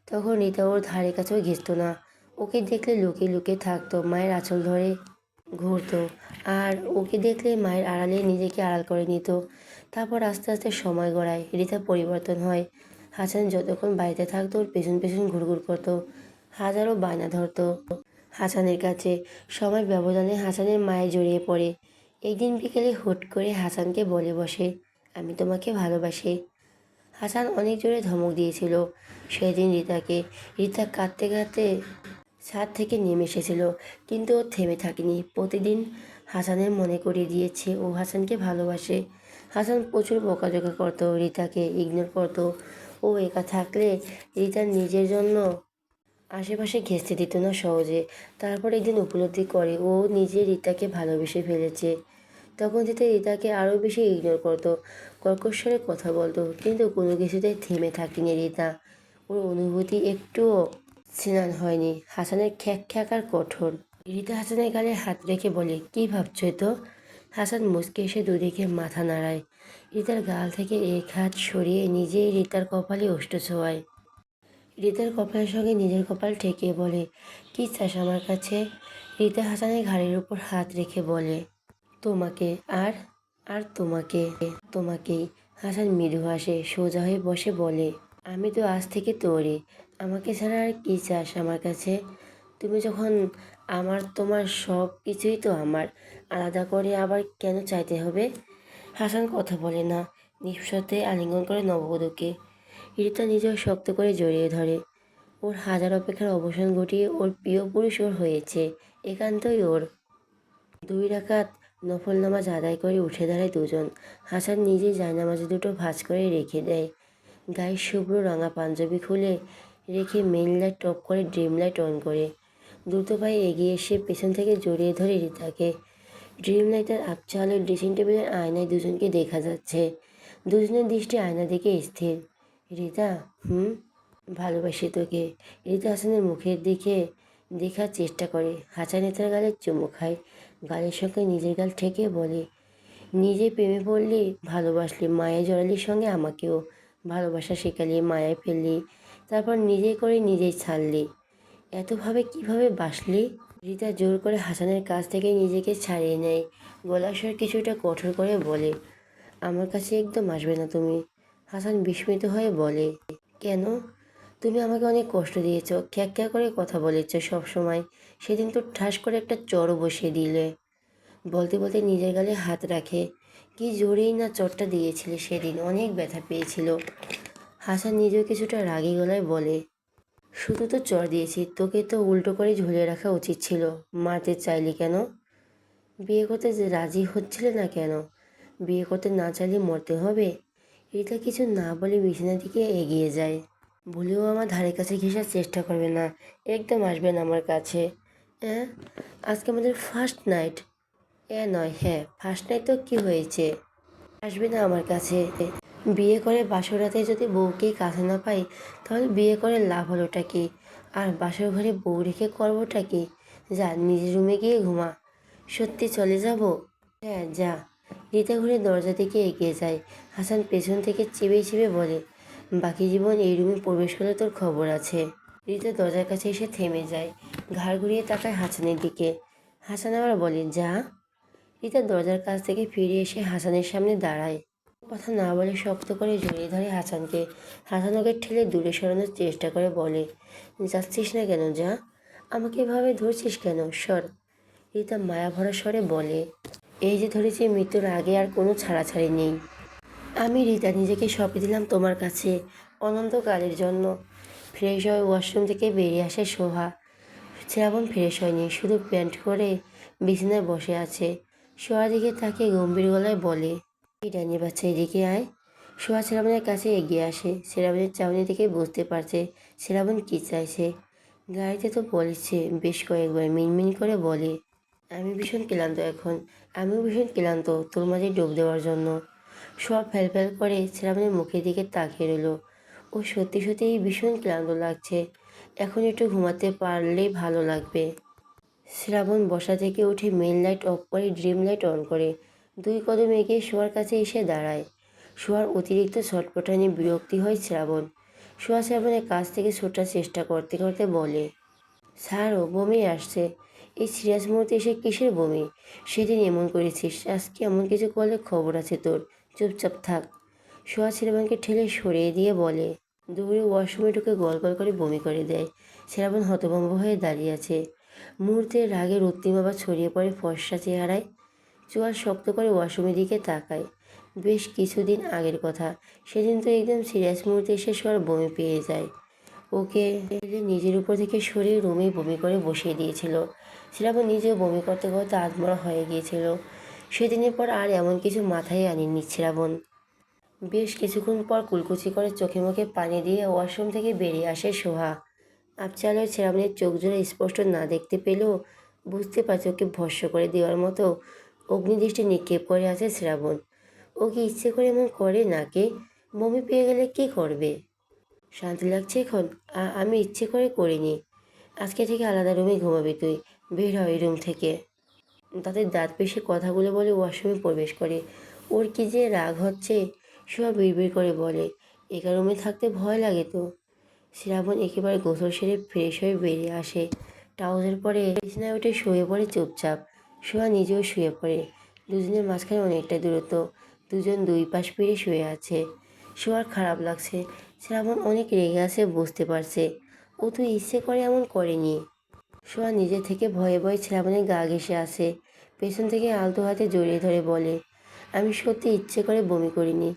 তখন রিতা ওর ধারে কাছেও ঘেঁষত না। ওকে দেখলে লুকিয়ে লুকিয়ে থাকতো, মায়ের আঁচল ধরে ঘুরতো, আর ওকে দেখলে মায়ের আড়ালে নিজেকে আড়াল করে নিত। তারপর আস্তে আস্তে সময় গড়ায়, রিতা পরিবর্তন হয়। হাসান যতক্ষণ বাড়িতে থাকতো ওর পেছন পেছন ঘুরঘুর করতো, হাজারো বায়না ধরতো হাসানের কাছে। সময় ব্যবধানে হাসানের মায়ে জড়িয়ে পড়ে। একদিন বিকেলে হুট করে হাসানকে বলে বসে, আমি তোমাকে ভালোবাসি। হাসান অনেক জোরে ধমক দিয়েছিল সেদিন রিতাকে। রিতা কাঁদতে কাঁদতে ছাদ থেকে নেমে এসেছিল, কিন্তু ও থেমে থাকেনি। প্রতিদিন হাসানের মনে করিয়ে দিয়েছে ও হাসানকে ভালোবাসে। হাসান প্রচুর বকাঝকা করতো, রিতাকে ইগনোর করতো। ও একা থাকলে রিতার নিজের জন্য আশেপাশে ঘেঁষতে দিত না সহজে। তারপর একদিন উপলব্ধি করে ও নিজে রিতাকে ভালোবেসে ফেলেছে। তখন থেকে রিতাকে আরও বেশি ইগনোর করতো, কর্কশ্বরে কথা বলতো, কিন্তু কোনো কিছুতেই থেমে থাকেনি রিতা। ওর অনুভূতি একটুও স্নান হয়নি। হাসানের খ্যাক আর কঠোর। রিতা হাসানের গালে হাত রেখে বলে, কি ভাবছো তো? হাসান মুচকে এসে দুদিকে মাথা নাড়ায়। রিতার গাল থেকে এক হাত সরিয়ে নিজেই রিতার কপালে ওষ্ঠ ছোঁয়ায়। রিতার কপালের সঙ্গে নিজের কপাল ঠেকিয়ে বলে, কি চাস আমার কাছে? রিতা হাসানের ঘাড়ের উপর হাত রেখে বলে, তোমাকে। আর আর তোমাকে, তোমাকেই। হাসান মৃদু হাসে, সোজা হয়ে বসে বলে, আমি তো আজ থেকে তোরই। আমাকে ছাড়া আর কি চাস আমার কাছে? তুমি যখন আমার, তোমার সব কিছুই তো আমার। আলাদা করে আবার কেন চাইতে হবে? হাসান কথা বলে না, নিঃশব্দে আলিঙ্গন করে নববধূকে। রিতা নিজেও শক্ত করে জড়িয়ে ধরে। ওর হাজার অপেক্ষার অবসান ঘটিয়ে ওর প্রিয় পুরুষ ওর হয়েছে, একান্তই ওর। 2 রাকাত নফল নামাজ আদায় করে উঠে দাঁড়ায় দুজন। হাসান নিজেই জায়নামাজ দুটো ভাঁজ করে রেখে দেয়। গায়ের শুভ্র রাঙা পাঞ্জাবি খুলে রেখে মেইন লাইট অফ করে ড্রিম লাইট অন করে দ্রুত পায়ে এগিয়ে এসে পেছন থেকে জড়িয়ে ধরে রিতাকে। ড্রিম লাইটের আবছা আলোয় ড্রেসিং টেবিলের আয়নায় দুজনকে দেখা যাচ্ছে। দুজনের দৃষ্টি আয়না দিকে স্থির। রিতা, ভালোবাসি তোকে। রিতা হাসানের মুখের দিকে দেখার চেষ্টা করে। হাসান তার গালে চুমু খায়, গালের সঙ্গে নিজের গাল ঠেকে বলে, নিজে প্রেমে পড়লি, ভালোবাসলি, মায়ে জড়ালির সঙ্গে আমাকেও। ভালোবাসা শেখালি, মায়ায় ফেললি, তারপর নিজে করে নিজেই ছাড়লি। এতভাবে কিভাবে বাসলি? রিতা জোর করে হাসানের কাছ থেকে নিজেকে ছাড়িয়ে নেয়। গলার স্বর কিছুটা কঠোর করে বলে, আমার কাছে একদম আসবে না তুমি। হাসান বিস্মিত হয়ে বলে, কেন? তুমি আমাকে অনেক কষ্ট দিয়েছ, খ্যাক করে কথা বলেছ সব সময়। সেদিন তো ঠাস করে একটা চড়ও বসিয়ে দিলে। বলতে বলতে নিজের গালে হাত রাখে। কি জোরেই না চড়টা দিয়েছিলে সেদিন, অনেক ব্যথা পেয়েছিল। হাসান নিজেও কিছুটা রাগী গলায় বলে, শুধু তো চড় দিয়েছি, তোকে তো উল্টো করে ঝুলিয়ে রাখা উচিত ছিল। মারতে চাইলি কেন? বিয়ে করতে যে রাজি হচ্ছিলে না কেন? বিয়ে করতে না চাইলে মরতে হবে? রিতা কিছু না বলে বিছানার দিকে এগিয়ে যায়। ভুলেও আমার ধারে কাছে ঘেঁষার চেষ্টা করবে না, একদম আসবে না আমার কাছে। হ্যাঁ, আজকে আমাদের ফার্স্ট নাইট। নয়, হ্যাঁ ফার্স্ট নাইট, তো কী হয়েছে? আসবে না আমার কাছে। বিয়ে করে বাসর রাতে যদি বউকেই কাছে না পাই, তাহলে বিয়ে করে লাভ হলোটা কি? আর বাসর ঘরে বউ রেখে করবোটা কি? যা, নিজের রুমে গিয়ে ঘুমা। সত্যি চলে যাব? হ্যাঁ যা। রিতা ঘুরে দরজা দিকে এগিয়ে যায়। হাসান পেছন থেকে চিবিয়ে চিবিয়ে বলে, বাকি জীবন এই রুমে প্রবেশ করলে তোর খবর আছে। রিতা দরজার কাছে এসে থেমে যায়, ঘাড় ঘুরিয়ে তাকায় হাসানের দিকে। হাসান আবার বলে, যা। রিতা দরজার কাছ থেকে ফিরে এসে হাসানের সামনে দাঁড়ায়। কথা না বলে শক্ত করে জড়িয়ে ধরে হাসানকে। হাসান ওকে ঠেলে দূরে সরানোর চেষ্টা করে বলে, যাচ্ছিস না কেন? যা। আমাকে এভাবে ধরছিস কেন? সর। রিতা মায়া ভরা স্বরে বলে, এই যে ধরেছি, মৃত্যুর আগে আর কোনো ছাড়াছাড়ি নেই। আমি রিতা নিজেকে সঁপে দিলাম তোমার কাছে, অনন্তকালের জন্য। ফ্রেশ হয়ে ওয়াশরুম থেকে বেরিয়ে আসে শোভা। শ্রাবণ ফ্রেশ হয়নি, শুধু প্যান্ট করে বিছানায় বসে আছে। সোহার দিকে তাকে গম্ভীর গলায় বলে, এই ডাইনি বাচ্চা, এদিকে আয়। সোহা শ্রাবণের কাছে এগিয়ে আসে। শ্রাবণের চাউনি থেকে বুঝতে পারছে শ্রাবণ কী চাইছে। গাড়িতে তো বলেছে বেশ কয়েকবার, মিনমিন করে বলে, আমি ভীষণ ক্লান্ত এখন, আমিও ভীষণ ক্লান্ত তোর মাঝে ডুব দেওয়ার জন্য। সব ফ্যাল করে শ্রাবণের মুখের দিকে তাকিয়ে রইল। ও সত্যি সত্যিই ভীষণ ক্লান্ত লাগছে, এখন একটু ঘুমাতে পারলেই ভালো লাগবে। শ্রাবণ বসা থেকে উঠে মেইন লাইট অফ করে ড্রিম লাইট অন করে 2 কদম এগিয়ে শোয়ার কাছে এসে দাঁড়ায়। শোয়ার অতিরিক্ত ছটপটানি বিরক্তি হয় শ্রাবণ। শোয়া শ্রাবণের কাছ থেকে ছোটার চেষ্টা করতে করতে বলে, ছাড়ো, বমি আসছে। এই সিরিয়াস মুহূর্তে এসে কিসের বমি? সেদিন এমন করেছিস, আজকে এমন কিছু করলে খবর আছে তোর। চুপচাপ থাক। সোহা শ্রাবণকে ঠেলে সরিয়ে দিয়ে বলে, দৌড়ে ওয়াশরুমে ঢুকে গল গল করে বমি করে দেয়। শ্রাবণ হতভম্ব হয়ে দাঁড়িয়ে আছে। মুহূর্তে রাগের রক্তিম ছড়িয়ে পড়ে ফর্সা চেহারায়। চোয়াল শক্ত করে ওয়াশরুমের দিকে তাকায়। বেশ কিছুদিন আগের কথা, সেদিন তো একদম সিরিয়াস মুহূর্তে এসে সর বমি পেয়ে যায়। ওকে নিজের উপর থেকে সরিয়ে রুমেই বমি করে বসিয়ে দিয়েছিল। শ্রাবণ নিজেও বমি করতে করতে আধমরা হয়ে গিয়েছিল। সেদিনের পর আর এমন কিছু মাথায় আনেনি শ্রাবণ। বেশ কিছুক্ষণ পর কুলকুচি করে চোখে মুখে পানি দিয়ে ওয়াশরুম থেকে বেরিয়ে আসে সোহা। আফজাল শ্রাবণের চোখ জোড়া স্পষ্ট না দেখতে পেলেও বুঝতে পারছে ওকে ভস্ম করে দেওয়ার মতো অগ্নিদৃষ্টি নিক্ষেপ করে আছে শ্রাবণ। ও কি ইচ্ছে করে এমন করে নাকি? বমি পেয়ে গেলে কী করবে? শান্তি লাগছে এখন? আমি ইচ্ছে করে করিনি। আজকে থেকে আলাদা রুমে ঘুমাবি তুই। বের হয় এই রুম থেকে। তাদের দাঁত পেশে কথাগুলো বলে ওয়াশরুমে প্রবেশ করে। ওর কি যে রাগ হচ্ছে! সব বিড়বিড় করে বলে, একা রুমে থাকতে ভয় লাগে তো। শ্রাবণ একেবারে গোসল সেরে ফ্রেশ হয়ে বেরিয়ে আসে। ট্রাউজার পরে বিছানায় উঠে শুয়ে পড়ে চুপচাপ। সোয়া নিজেও শুয়ে পড়ে। দুজনের মাঝখানে অনেকটা দূরত্ব। দুজন দুই পাশ ফিরে শুয়ে আছে। সোয়ার খারাপ লাগছে। শ্রাবণ অনেক রেগে আছে বুঝতে পারছে। ও তো ইচ্ছে করে এমন করেনি। সোয়া নিজে থেকে ভয়ে ভয়ে শ্রাবণের গা ঘেঁষে আসে। পেছন থেকে আলতো হাতে জড়িয়ে ধরে বলে, আমি সত্যি ইচ্ছে করে বমি করিনি।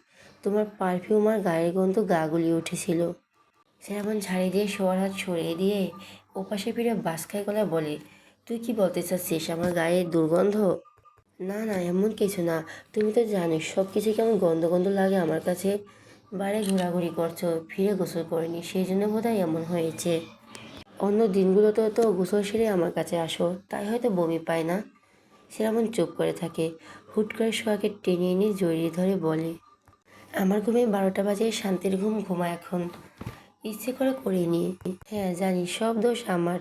তোমার পারফিউম আর গায়ের গন্ধ গা গুলিয়ে উঠেছিল। শ্রাবণ ঝাড়ি দিয়ে সোয়ার হাত সরিয়ে দিয়ে ওপাশে ফিরে বাসখায় গলায় বলে, তুই কি বলতে চাচ্ছিস? আমার গায়ে দুর্গন্ধ? না না, এমন কিছু না। তুমি তো জানিস সব কিছু কেমন গন্ধ গন্ধ লাগে আমার কাছে। বাইরে ঘোরাঘুরি করছো, ফিরে গোসল করিনি, সেই জন্য বোধহয় এমন হয়েছে। অন্য দিনগুলোতেও তো গোসল সেরে আমার কাছে আসো, তাই হয়তো বমি পায় না। শ্রাবণ চুপ করে থাকে। হুট করে সোহাকে টেনে এনে জড়িয়ে ধরে বলে, আমার ঘুমে 12টা বাজে, শান্তির ঘুম ঘুমা এখন। ইচ্ছে করে করিনি। হ্যাঁ জানি, সব দোষ আমার।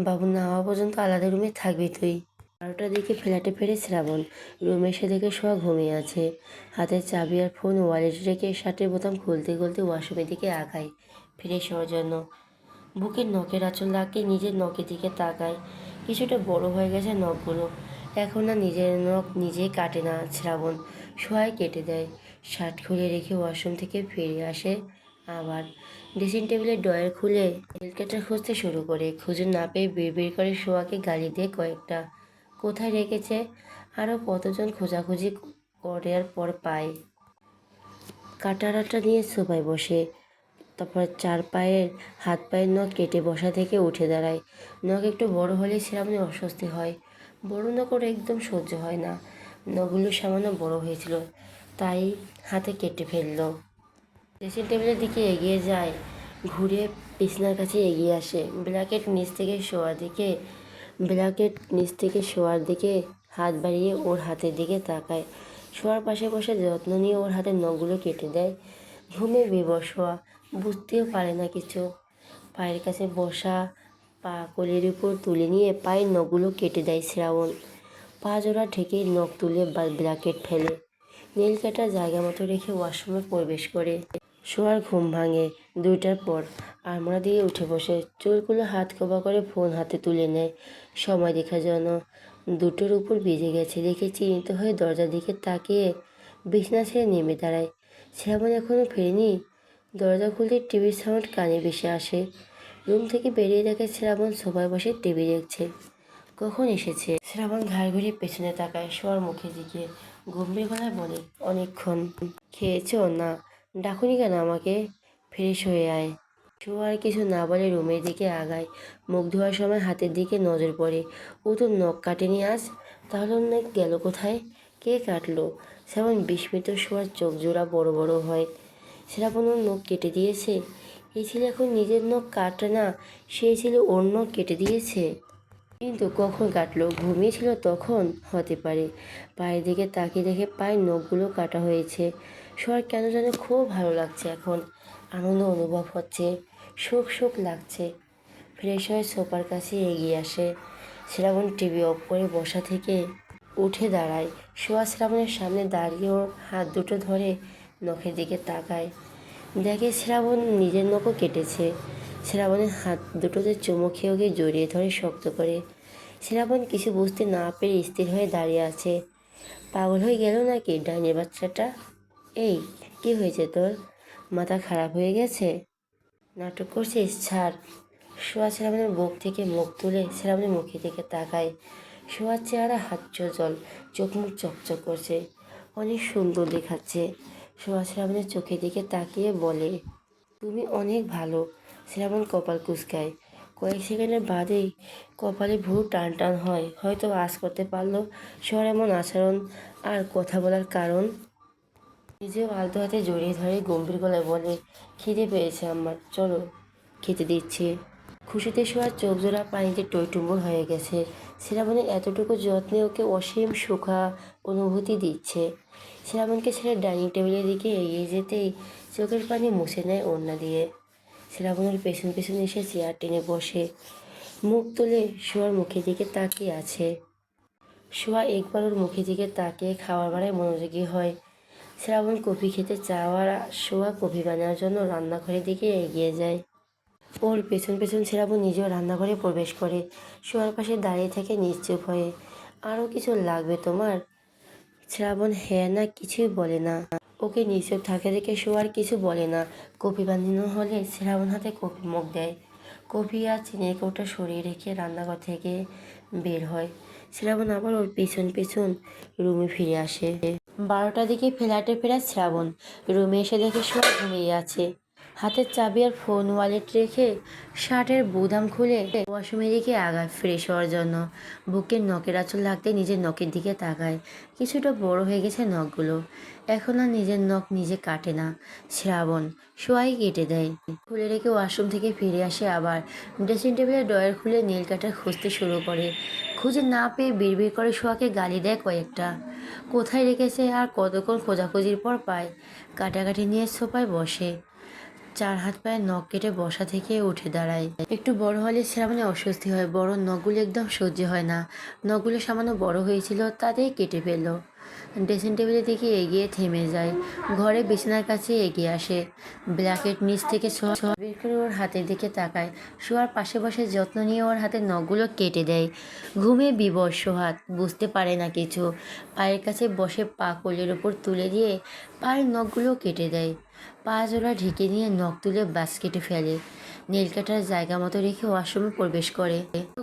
বাবু না হওয়া পর্যন্ত আলাদা রুমে থাকবি তুই। 12টার দিকে ফ্ল্যাটে ফেরে শ্রাবণ। রুমে এসে দেখে সোহা ঘুমিয়ে আছে। হাতে চাবি আর ফোন ওয়ালেট রেখে শার্টের বোতাম খুলতে খুলতে ওয়াশরুমের দিকে আগায় ফ্রেশ হওয়ার জন্য। বুকের নখের আঁচল লাগিয়ে নিজের নখের দিকে তাকায়। কিছুটা বড় হয়ে গেছে নখগুলো। এখন আর নিজের নখ নিজেই কাটে না শ্রাবণ, সোহাই কেটে দেয়। শার্ট খুলে রেখে ওয়াশরুম থেকে ফিরে আসে। আবার ড্রেসিং টেবিলের ড্রয়ার খুলে নেল কাটার খুঁজতে শুরু করে। খুঁজে না পেয়ে বিড়বিড় করে সোহাকে গালি দিয়ে কয়েকটা। কোথায় রেখেছে? আরও কতজন খোঁজাখুঁজি করার পর পায়। কাটারাটা নিয়ে সোফায় বসে। তারপর হাত পায়ের নখ কেটে বসা থেকে উঠে দাঁড়ায়। নখ একটু বড় হলে শ্রাবণের অস্বস্তি হয়। বড় নখ ওর একদম সহ্য হয় না। নখগুলো সামান্য বড় হয়েছিল, তাই হাতে কেটে ফেললো। ড্রেসিং টেবিলের দিকে এগিয়ে যায়, ঘুরে বিছানার কাছে এগিয়ে আসে। ব্ল্যাকেট নিচ থেকে শোয়ার দিকে হাত বাড়িয়ে ওর হাতের দিকে তাকায়। শোয়ার পাশে বসে যত্ন নিয়ে ওর হাতের নখগুলো কেটে দেয়। ঘুমে বিবশ হওয়া, বুঝতেও পারে না কিছু। পায়ের কাছে বসা পা কোলের উপর তুলে নিয়ে পায়ের নখগুলো কেটে দেয় শ্রাবণ। পা জোড়া ঢেকে নখ তুলে ব্ল্যাকেট ফেলে নেল কাটার জায়গা মতো রেখে ওয়াশরুমে প্রবেশ করে। শোয়ার ঘুম ভাঙে 2টার পর। আলমারি দিয়ে উঠে বসে চুলগুলো হাত খোপা করে ফোন হাতে তুলে নেয় সময় দেখার জন্য। 2টোর উপর বেজে গেছে দেখে চিন্তিত হয়ে দরজার দিকে তাকিয়ে বিছানা ছেড়ে নেমে দাঁড়ায়। শ্রাবণ এখনও ফেরেনি। দরজা খুলতে টিভির সাউন্ড কানে ভেসে আসে। রুম থেকে বেরিয়ে দেখে শ্রাবণ সোফায় বসে টিভি দেখছে। কখন এসেছে? শ্রাবণ ঘাড় ঘুরিয়ে পেছনে তাকায় শোয়ার মুখের দিকে। গম্ভীর গলায় বলে, অনেকক্ষণ। খেয়েছো? না। ডাকুনি কেন আমাকে? ফ্রেশ হয়ে আয়। শোয়ার কিছু না বলে রুমের দিকে আগায়। মুখ ধোয়ার সময় হাতের দিকে নজর পড়ে। ও তো নখ কাটেনি আজ। তাহলে ওর নখ গেল কোথায়? কে কাটলো? শ্রাবণ বিস্মিত। শোয়ার চোখ জোড়া বড় বড় হয়। শ্রাবণ ওর নখ কেটে দিয়েছে? এই ছেলে এখন নিজের নখ কাটে না, সেই ছেলে ওর নখ কেটে দিয়েছে। কিন্তু কখন কাটলো? ঘুমিয়েছিল তখন? হতে পারে। পায়ের দিকে তাকিয়ে দেখে পায়ের নখগুলো কাটা হয়েছে। শোয়ার কেন যেন খুব ভালো লাগছে এখন। আনন্দ অনুভব হচ্ছে, সুখ সুখ লাগছে। ফ্রেশ হয়ে সোফার কাছে এগিয়ে আসে। শ্রাবণ টিভি অফ করে বসা থেকে উঠে দাঁড়ায়। শোয়া শ্রাবণের সামনে দাঁড়িয়ে ওর হাত দুটো ধরে নখের দিকে তাকায়। দেখে শ্রাবণ নিজের নখও কেটেছে। শ্রাবণের হাত দুটোতে চুমু খেয়ে ওকে জড়িয়ে ধরে শক্ত করে। শ্রাবণ কিছু বুঝতে না পেরে স্থির হয়ে দাঁড়িয়ে আছে। পাগল হয়ে গেল নাকি ডাইনির বাচ্চাটা? এই, কি হয়েছে তোর? মাথা খারাপ হয়ে গেছে? নাটক করছিস, ছাড়। সোয়া শ্রাবণের বুক থেকে মুখ তুলে শ্রাবণের মুখের দিকে তাকায়। সোয়ার চেহারা হাস্যজ্জ্বল, চোখ মুখ চকচক করছে, অনেক সুন্দর দেখাচ্ছে। সোয়া শ্রাবণের চোখের দিকে তাকিয়ে বলে, তুমি অনেক ভালো। শ্রাবণ কপাল কুঁচকায়। কয়েক সেকেন্ডের বাদেই কপালে ভ্রু টান টান হয়। হয়তো আজ করতে পারলো সোয়ার এমন আচরণ আর কথা বলার কারণ। নিজেও আলতো হাতে জড়িয়ে ধরে গম্ভীর গলায় বলে, খিদে পেয়েছে আমার, চলো খেতে দিচ্ছি। খুশিতে শোয়ার চোখ জোড়া পানিতে টইটুম্বুর হয়ে গেছে। শ্রাবণের এতটুকু যত্নে ওকে অসীম সুখা অনুভূতি দিচ্ছে। শ্রাবণকে ছেড়ে ডাইনিং টেবিলের দিকে এগিয়ে যেতেই চোখের পানি মুছে নেয় ওড়না দিয়ে। শ্রাবণের পেছন পেছন এসে চেয়ার টেনে বসে, মুখ তুলে শোয়ার মুখের দিকে তাকিয়ে আছে। শোয়া একবার ওর মুখের দিকে তাকিয়ে খাওয়ার বেলায় মনোযোগী হয়। শ্রাবণ কফি খেতে চাওয়ার শোয়া কফি বানানোর জন্য রান্নাঘরের দিকে এগিয়ে যায়। ওর পেছন পেছন শ্রাবণ নিজেও রান্নাঘরে প্রবেশ করে। শোয়ার পাশে দাঁড়িয়ে থেকে নিশ্চুপ হয়ে, আরও কিছু লাগবে তোমার? শ্রাবণ হ্যাঁ না কিছুই বলে না। ওকে নিশ্চুপ থাকে দেখে শোয়ার কিছু বলে না। কফি বানানো হলে শ্রাবণ হাতে কফি মগ দেয়। কফি আর চিনির কৌটা সরিয়ে রেখে রান্নাঘর থেকে বের হয়। শ্রাবণ আবার ওর পেছন পেছন রুমে ফিরে আসে। 12টার দিকে ফ্ল্যাটে ফেরা শ্রাবণ রুমে এসে দেখে শোয়া ঘুমিয়ে আছে। হাতের চাবি আর ফোন ওয়ালেট রেখে শার্টের বুদাম খুলে ওয়াশরুমের দিকে আগায় ফ্রেশ হওয়ার জন্য। বুকের নখের আঁচল লাগতে নিজের নখের দিকে তাকায়। কিছুটা বড় হয়ে গেছে নখগুলো। এখন আর নিজের নখ নিজে কাটে না, শ্রাবণ শোয়াই কেটে দেয়। খুলে রেখে ওয়াশরুম থেকে ফিরে আসে আবার। ড্রেসিং টেবিলের ড্রয়ার খুলে নীল কাটার খুঁজতে শুরু করে। খুঁজে না পেয়ে বিড়বিড় করে শোয়াকে গালি দেয় কয়েকটা। কোথায় রেখেছে আর কতক্ষণ খোঁজাখুঁজির পর পায়। কাটাকাটি নিয়ে সোফায় বসে। 4 হাত পায়ে নখ কেটে বসা থেকে উঠে দাঁড়ায়। একটু বড় হলে শ্রাবণে অস্বস্তি হয়, বড় নখগুলো একদম সহ্য হয় না। নখগুলো সামান্য বড় হয়েছিল, তাতেই কেটে ফেলল। ড্রেসিং টেবিলের দিকে এগিয়ে থেমে যায়। ঘরে বিছানার কাছে এগিয়ে আসে। ব্ল্যাকেট নিচ থেকে সোয়া বের করে ওর হাতের দিকে তাকায়। শোয়ার পাশে বসে যত্ন নিয়ে ওর হাতের নখগুলো কেটে দেয়। ঘুমে বিবশ হাত, বুঝতে পারে না কিছু। পায়ের কাছে বসে পা কোলের ওপর তুলে দিয়ে পায়ের নখগুলো কেটে দেয়। পা জোড়া ঢেকে নিয়ে নখ তুলে ব্যাস কেটে ফেলে। নীল কাটার জায়গা মতো রেখে ওয়াশরুমে প্রবেশ করে।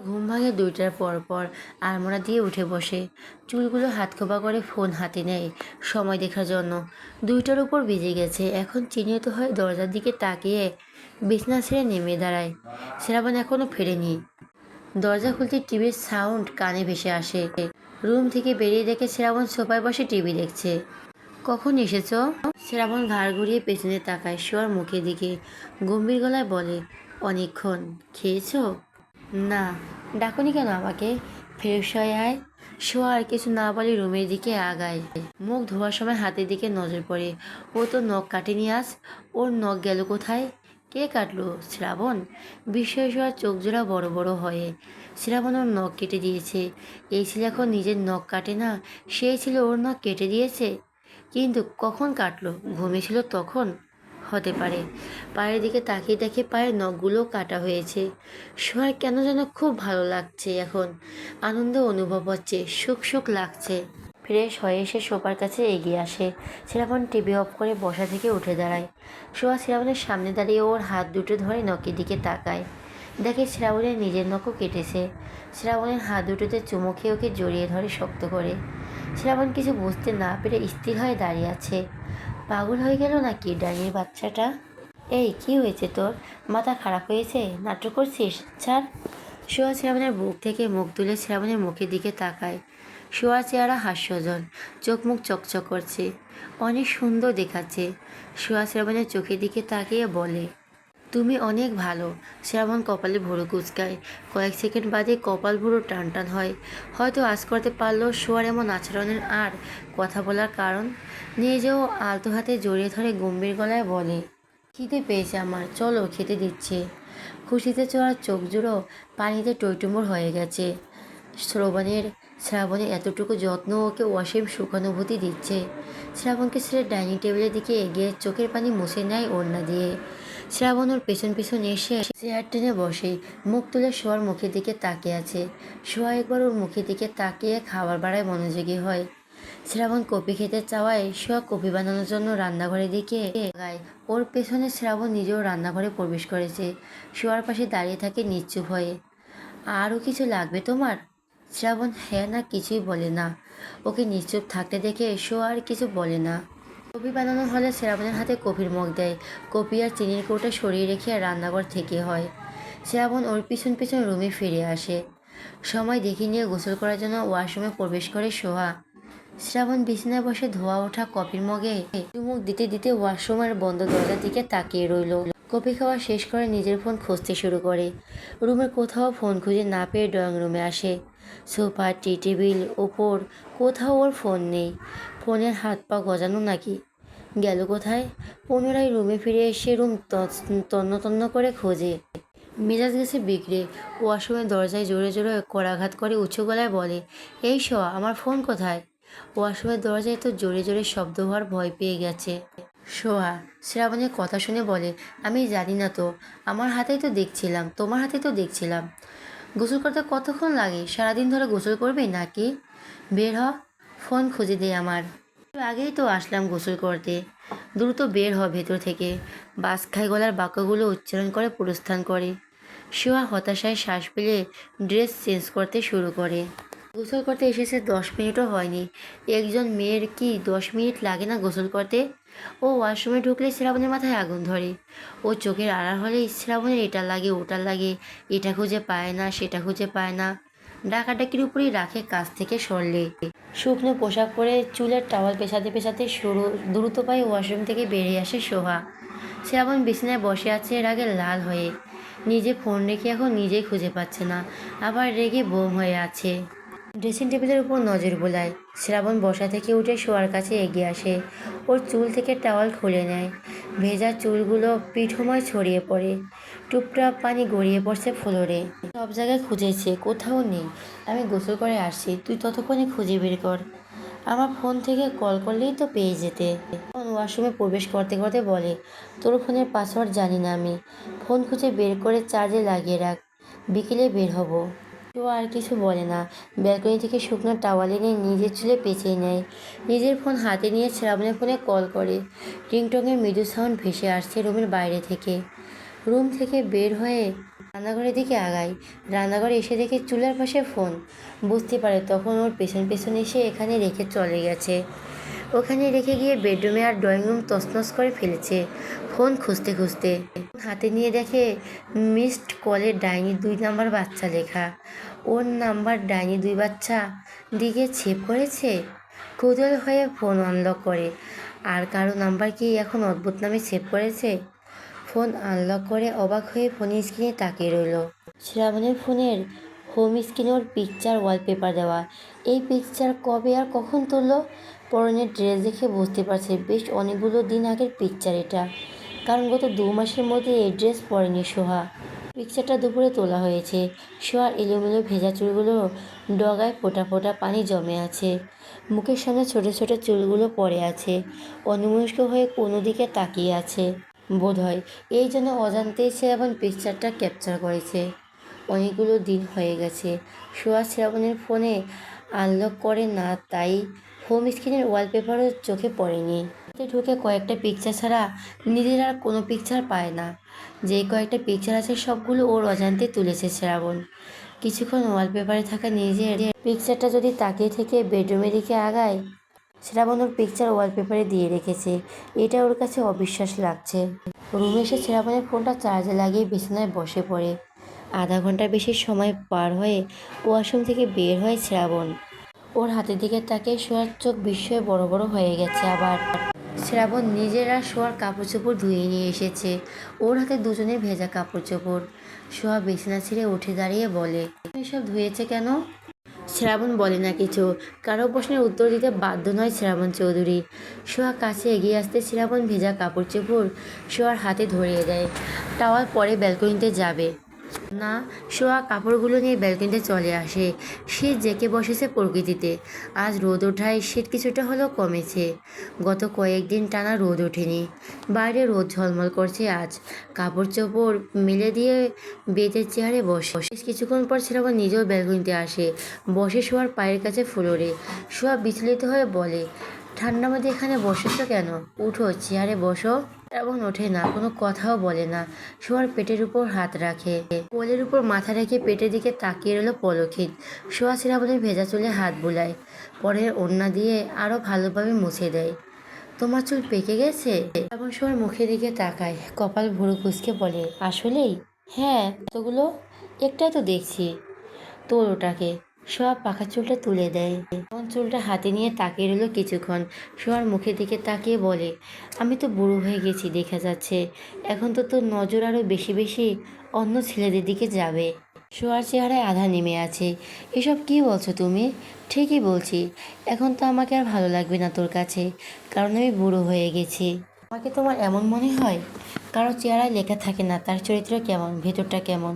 ঘুম ভাঙে 2টার পর পর আলমোড়া দিয়ে উঠে বসে। চুলগুলো হাত খোপা করে ফোন হাতে নেয় সময় দেখার জন্য। 2টার উপর বেজে গেছে। এখন চিহ্নিত হয়ে দরজার দিকে তাকিয়ে বিছানা ছেড়ে নেমে দাঁড়ায়। শ্রাবণ এখনো ফেরেনি। দরজা খুলতে টিভির সাউন্ড কানে ভেসে আসে। রুম থেকে বেরিয়ে দেখে শ্রাবণ সোফায় বসে টিভি দেখছে। কখন এসেছো? শ্রাবণ ঘাড় ঘুরিয়ে পেছনে তাকায় শোয়ার মুখের দিকে। গম্ভীর গলায় বলে, অনেকক্ষণ। খেয়েছো? না। ডাকুনি কেন আমাকে? ফ্রেশ হয়ে আয়। শোয়া আর কিছু না বলে রুমের দিকে আগায়। মুখ ধোয়ার সময় হাতের দিকে নজর পড়ে। ও তো নখ কাটেনি আজ। ওর নখ গেল কোথায়? কে কাটলো? শ্রাবণ। বিস্ময়ে শোয়ার চোখ জোড়া বড় বড় হয়ে। শ্রাবণ ওর নখ কেটে দিয়েছে। এই ছেলে এখন নিজের নখ কাটে না, সেই ছিল ওর নখ কেটে দিয়েছে। কিন্তু কখন কাটলো? ঘুমিয়েছিল তখন? হতে পারে। পায়ের দিকে তাকিয়ে দেখে পায়ের নখগুলো কাটা হয়েছে। সোহার কেন যেন খুব ভালো লাগছে এখন। আনন্দ অনুভব হচ্ছে, সুখ সুখ লাগছে। ফ্রেশ হয়ে এসে সোফার কাছে এগিয়ে আসে। শ্রাবণ টিভি অফ করে বসা থেকে উঠে দাঁড়ায়। সোহা শ্রাবণের সামনে দাঁড়িয়ে ওর হাত দুটো ধরে নখের দিকে তাকায়। দেখে শ্রাবণের নিজের নখও কেটেছে। শ্রাবণের হাত দুটোতে চুমু খেয়ে ওকে জড়িয়ে ধরে শক্ত করে। শ্রাবণ কিছু বুঝতে না পেরে স্থির হয়ে দাঁড়িয়ে আছে। পাগল হয়ে গেল নাকি ডাইনির বাচ্চাটা? এই কি হয়েছে তোর? মাথা খারাপ হয়েছে? নাটক করছিস? ছাড়। শোয়া শ্রাবণের বুক থেকে মুখ তুলে শ্রাবণের মুখের দিকে তাকায়। শোয়া চেহারা হাস্যজ্জ্বল, চোখ মুখ চকচক করছে, অনেক সুন্দর দেখাচ্ছে। শোয়া শ্রাবণের চোখের দিকে তাকিয়ে বলে, তুমি অনেক ভালো। শ্রাবণ কপালে ভুরু কুঁচকায়। কয়েক সেকেন্ড বাদে কপাল ভুরু টান টান হয়। হয়তো আজ করতে পারলো শোয়ার এমন আচরণের আর কথা বলার কারণ। নিজেও আলতো হাতে জড়িয়ে ধরে গম্ভীর গলায় বলে, খিদে পেয়েছে আমার, চলো খেতে দিচ্ছে। খুশিতে চড়া চোখ জুড়ো পানিতে টইটুম্বুর হয়ে গেছে। শ্রাবণের এতটুকু যত্ন ওকে অসীম সুখানুভূতি দিচ্ছে। শ্রাবণকে ছেড়ে ডাইনিং টেবিলের দিকে এগিয়ে চোখের পানি মুছে নেয় ওড়না দিয়ে। শ্রাবণ ওর পেছন পেছন এসে চেয়ার টেনে বসে, মুখ তুলে শোয়ার মুখের দিকে তাকিয়ে আছে। শোয়া একবার ওর মুখের দিকে তাকিয়ে খাবার বাড়ায় মনোযোগী হয়। শ্রাবণ কফি খেতে চাওয়ায় সোয়া কফি বানানোর জন্য রান্নাঘরে দিকে গায়। ওর পেছনে শ্রাবণ নিজেও রান্নাঘরে প্রবেশ করেছে। সোয়ার পাশে দাঁড়িয়ে থাকে নিশ্চুপ হয়ে। আরও কিছু লাগবে তোমার? শ্রাবণ হ্যাঁ না কিছুই বলে না। ওকে নিশ্চুপ থাকতে দেখে সোয়া আর কিছু বলে না। কফি বানানো হলে শ্রাবণের হাতে কফির মগ দেয়। কফি আর চিনির কৌটা সরিয়ে রেখে রান্নাঘর থেকে হয়। শ্রাবণ ওর পিছন পিছন রুমে ফিরে আসে। সময় দেখে নিয়ে গোসল করার জন্য ওয়াশরুমে প্রবেশ করে সোহা। শ্রাবণ বিছানায় বসে ধোয়া ওঠা কফির মগে চুমুক দিতে দিতে ওয়াশরুমের বন্ধ দরজার দিকে তাকিয়ে রইল। কফি খাওয়া শেষ করে নিজের ফোন খুঁজতে শুরু করে। রুমের কোথাও ফোন খুঁজে না পেয়ে ড্রয়িং রুমে আসে। সোফা, টি টেবিল, ওপর কোথাও ওর ফোন নেই। ফোনের হাত পা গজানো নাকি? গেল কোথায়? পুনরায় রুমে ফিরে এসে রুম তন্ন তন্ন করে খোঁজে। মেজাজ গেছে বিগড়ে। ওয়াশরুমের দরজায় জোরে জোরে করাঘাত করে উঁচু গলায় বলে, এই সোয়া, আমার ফোন কোথায়? ওয়াশরুমের দরজায় তো জোরে জোরে শব্দ হওয়ার ভয় পেয়ে গেছে। সোহা শ্রাবণের কথা শুনে বলে, আমি জানি না তো, আমার হাতেই তো দেখছিলাম, তোমার হাতেই তো দেখছিলাম। গোসল করতে কতক্ষণ লাগে? সারাদিন ধরে গোসল করবে নাকি? বের হ, ফোন খুঁজে দে আমার। একটু আগেই তো আসলাম গোসল করতে। দ্রুত বের হ ভেতর থেকে। বাস খাই গলার বাক্যগুলো উচ্চারণ করে প্রস্থান করে। সোহা হতাশায় শ্বাস ফেলে ড্রেস চেঞ্জ করতে শুরু করে। গোসল করতে এসেছে 10 মিনিটও হয়নি। একজন মেয়ের কি 10 মিনিট লাগে না গোসল করতে? ও ওয়াশরুমে ঢুকলে শ্রাবণের মাথায় আগুন ধরে। ও চোখের আড়াল হলেই শ্রাবণের এটা লাগে ওটা লাগে, এটা খুঁজে পায় না সেটা খুঁজে পায় না। ডাকাডাকির উপরেই রাখে কাজ থেকে সরলে। শুকনো পোশাক পরে চুলের টাওয়াল পেছাতে পেছাতে দ্রুত পায়ে ওয়াশরুম থেকে বেরিয়ে আসে সোহা। শ্রাবণ বিছানায় বসে আছে রাগে লাল হয়ে। নিজে ফোন রেখে এখন নিজেই খুঁজে পাচ্ছে না, আবার রেগে বোম হয়ে আছে। ড্রেসিং টেবিলের উপর নজর বোলায়। শ্রাবণ বসা থেকে উঠে শোয়ার কাছে এগিয়ে আসে। ওর চুল থেকে টাওয়াল খুলে নেয়। ভেজা চুলগুলো পিঠময় ছড়িয়ে পড়ে। টুপটাপ পানি গড়িয়ে পড়ছে ফ্লোরে। সব জায়গায় খুঁজেছে, কোথাও নেই। আমি গোসল করে আসছি, তুই ততক্ষণে খুঁজে বের কর। আমার ফোন থেকে কল করলেই তো পেয়ে যেতে। ওয়াশরুমে প্রবেশ করতে করতে বলে, তোর ফোনের পাসওয়ার্ড জানি না আমি। ফোন খুঁজে বের করে চার্জে লাগিয়ে রাখ, বিকেলে বের হব। তো আর কিছু বলে না। ব্যালকনি থেকে শুকনো টাওয়াল এনে নিজের চুলে পেঁচিয়ে নেয়। নিজের ফোন হাতে নিয়ে শ্রাবণের ফোনে কল করে। রিংটংয়ের মৃদু সাউন্ড ভেসে আসছে রুমের বাইরে থেকে। রুম থেকে বের হয়ে রান্নাঘরের দিকে আগায়। রান্নাঘরে এসে দেখে চুলার পাশে ফোন। বুঝতে পারে তখন ওর পেছন পেছন এসে এখানে রেখে চলে গেছে। ওখানে রেখে গিয়ে বেডরুমে আর ড্রয়িং রুম তছনছ করে ফেলেছে ফোন খুঁজতে খুঁজতে। হাতে নিয়ে দেখে মিসড কলে ডাইনি 2 নাম্বার বাচ্চা লেখা। ওর নাম্বার ডাইনি 2 বাচ্চা দিকে সেভ করেছে। কৌতূহল হয়ে ফোন আনলক করে। আর কারো নাম্বার কি এখন অদ্ভুত নামে সেভ করেছে? ফোন আনলক করে অবাক হয়ে ফোনের স্ক্রিনে তাকিয়ে রইল। শ্রাবণের ফোনের হোম স্ক্রিনে ওর পিকচার ওয়ালপেপার দেওয়া। এই পিকচার কবে আর কখন তুললো? পরনের ড্রেস দেখে বুঝতে পারছে বেশ অনেকগুলো দিন আগের পিকচার এটা, কারণ গত 2 মাসের মধ্যে এই ড্রেস পরেনি সোহা। পিকচারটা দুপুরে তোলা হয়েছে। সোহার এলোমেলো ভেজা চুলগুলো ডগায় ফোঁটা ফোঁটা পানি জমে আছে। মুখের সামনে ছোট ছোট চুলগুলো পড়ে আছে। অন্যমনস্ক হয়ে কোনো দিকে তাকিয়ে আছে বোধহয়। এই জন্য অজান্তেই সে এখন পিকচারটা ক্যাপচার করেছে। অনেকগুলো দিন হয়ে গেছে। সোহা শ্রাবণের ফোনে আনলক করে না, তাই হোম স্ক্রিনের ওয়ালপেপারও চোখে পড়েনি। ঢুকে কয়েকটা পিকচার ছাড়া নিজের আর কোনো পিকচার পায় না। যে কয়েকটা পিকচার আছে সবগুলো ওর অজান্তে তুলেছে শ্রাবণ। কিছুক্ষণ ওয়ালপেপারে থাকা নিজের পিকচারটা যদি তাকিয়ে থেকে বেডরুমের দিকে আগায়, শ্রাবণ ওর পিকচার ওয়ালপেপারে দিয়ে রেখেছে। এটা ওর কাছে অবিশ্বাস লাগছে। রুমে এসে শ্রাবণের ফোনটা চার্জে লাগিয়ে বিছানায় বসে পড়ে। আধা ঘন্টার বেশি সময় পার হয়ে ওয়াশরুম থেকে বের হয় শ্রাবণ। ওর হাতের দিকে তাকিয়ে শোয়ার চোখ বিস্ময়ে বড় বড় হয়ে গেছে আবার। শ্রাবণ নিজের আর শোয়ার কাপড় চোপড় ধুয়ে নিয়ে এসেছে। ওর হাতে দুজনের ভেজা কাপড় চোপড়। সোয়া বিছানা ছেড়ে উঠে দাঁড়িয়ে বলে, এসব ধুয়েছে কেন? শ্রাবণ বলে না কিছু। কারো প্রশ্নের উত্তর দিতে বাধ্য নয় শ্রাবণ চৌধুরী। সোয়া কাছে এগিয়ে আসতে শ্রাবণ ভেজা কাপড় চোপড় সোয়ার হাতে ধরিয়ে দেয়। টাওয়াল পরে ব্যালকনিতে যাবে। না। সোয়া কাপড়গুলো নিয়ে ব্যালকনিতে চলে আসে। শীত জেঁকে বসেছে প্রকৃতিতে। আজ রোদ ওঠায় শীত কিছুটা হলেও কমেছে। গত কয়েকদিন টানা রোদ ওঠেনি। বাইরে রোদ ঝলমল করছে আজ। কাপড় চোপড় মেলে দিয়ে বেতের চেয়ারে বসে। বেশ কিছুক্ষণ পর শ্রাবণ নিজেও ব্যালকনিতে আসে। বসে শোয়ার পায়ের কাছে ফ্লোরে। শোয়া বিচলিত হয়ে বলে, ঠান্ডার মধ্যে এখানে বসেছো কেন? উঠো, চেয়ারে বসো। শ্রাবণ ওঠে না, কোনো কথাও বলে না। শোয়ার পেটের উপর হাত রাখে। কোলের উপর মাথা রেখে পেটের দিকে তাকিয়ে রইল পলক্ষিত। শোয়া শ্রাবণের ভেজা চুলে হাত বুলায়। পরে ওড়না দিয়ে আরো ভালোভাবে মুছে দেয়। তোমার চুল পেকে গেছে? শ্রাবণ শোয়ার মুখের দিকে তাকায়, কপাল ভুরু কুঁচকে বলে, আসলেই? হ্যাঁ, কতগুলো? একটাই তো দেখছি। তোর ওটাকে। সোয়া পাখা চুলটা তুলে দেয়। এমন চুলটা হাতে নিয়ে তাকিয়ে রইল কিছুক্ষণ। সোয়ার মুখের দিকে তাকিয়ে বলে, আমি তো বুড়ো হয়ে গেছি দেখা যাচ্ছে। এখন তো তোর নজর আরো বেশি বেশি অন্য ছেলেদের দিকে যাবে। সোয়ার চেহারায় আধা নেমে আছে। এসব কি বলছো তুমি? ঠিকই বলছি। এখন তো আমাকে আর ভালো লাগবে না তোর কাছে, কারণ আমি বুড়ো হয়ে গেছি। আমাকে তোমার এমন মনে হয়? কারো চেহারায় লেখা থাকে না তার চরিত্র কেমন, ভেতরটা কেমন।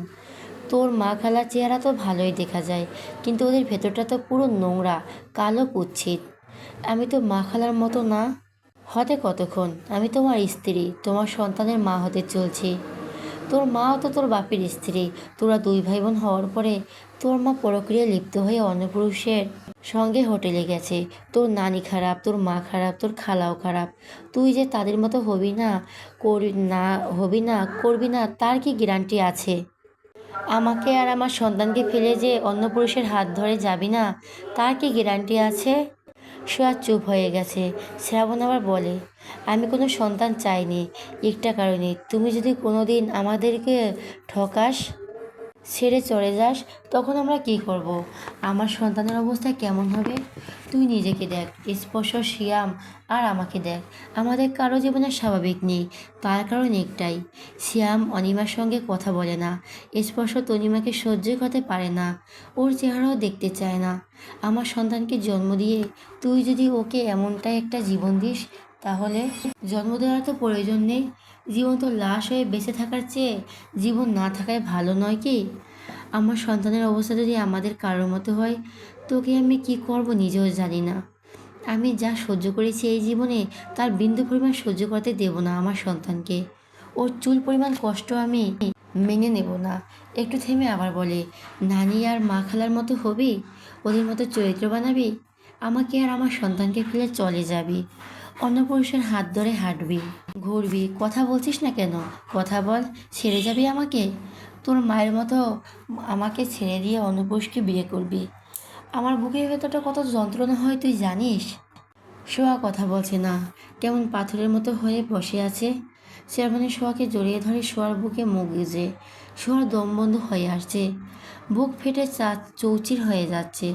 তোর মা খালার চেহারা তো ভালোই দেখা যায়, কিন্তু ওদের ভেতরটা তো পুরো নোংরা, কালো কুৎসিত। আমি তো মা খালার মতো না। হতে কতক্ষণ? আমি তোমার স্ত্রী, তোমার সন্তানের মা হতে চলছি। তোর মাও তো তোর বাপের স্ত্রী। তোরা দুই ভাই বোন হওয়ার পরে তোর মা পরক্রিয়ায় লিপ্ত হয়ে অন্য পুরুষের সঙ্গে হোটেলে গেছে। তোর নানি খারাপ, তোর মা খারাপ, তোর খালাও খারাপ। তুই যে তাদের মতো করবি না তার কি গ্যারান্টি আছে? আমাকে আর আমার সন্তানকে ফেলে যে অন্য পুরুষের হাত ধরে যাবি না, তার কি গ্যারান্টি আছে? সে আর চুপ হয়ে গেছে। শ্রাবণ আবার বলে, আমি কোনো সন্তান চাইনি একটা কারণে, তুমি যদি কোনোদিন আমাদেরকে ঠকাস, ছেড়ে চলে যাস, তখন আমরা কি করব? আমার সন্তানের অবস্থা কেমন হবে? তুই নিজেকে দেখ, স্পর্শ শিয়াম আর আমাকে দেখ। আমাদের কারো জীবনে স্বাভাবিক নেই, তার কারণ একটাই, শিয়াম অনিমার সঙ্গে কথা বলে না। স্পর্শ তনিমাকে সহ্যই করতে পারে না, ওর চেহারাও দেখতে চায় না। আমার সন্তানকে জন্ম দিয়ে তুই যদি ওকে এমনটাই একটা জীবন দিস, তাহলে জন্ম দেওয়ার তো প্রয়োজন নেই। জীবন তো লাশ হয়ে বেঁচে থাকার চেয়ে জীবন না থাকায় ভালো নয় কি? আমার সন্তানের অবস্থা যদি আমাদের কারোর মতো হয়, তোকে আমি কি করব নিজেও জানি না। আমি যা সহ্য করেছি এই জীবনে, তার বিন্দু পরিমাণ সহ্য করতে দেব না আমার সন্তানকে। ওর চুল পরিমাণ কষ্ট আমি মেনে নেব না। একটু থেমে আবার বলে, নানি আর মা খালার মতো হবি? ওদের মতো চরিত্র বানাবি? আমাকে আর আমার সন্তানকে ফেলে চলে যাবি? অন্য পুরুষের হাত ধরে হাঁটবি, ঘুরবি, কথা বলছিস না কেন? কথা বল, ছেড়ে যাবি আমাকে? তোর মায়ের মতো আমাকে ছেড়ে দিয়ে অন্য পুরুষকে বিয়ে করবি? আমার বুকের ভেতরটা কত যন্ত্রণা হয় তুই জানিস? সোহা কথা বলছে না, কেমন পাথরের মতো হয়ে বসে আছে। শ্রাবণী সোহাকে জড়িয়ে ধরে সোয়ার বুকে মুখ গুজে। সোয়ার দম বন্ধ হয়ে আসছে, বুক ফেটে চৌচির হয়ে যাচ্ছে,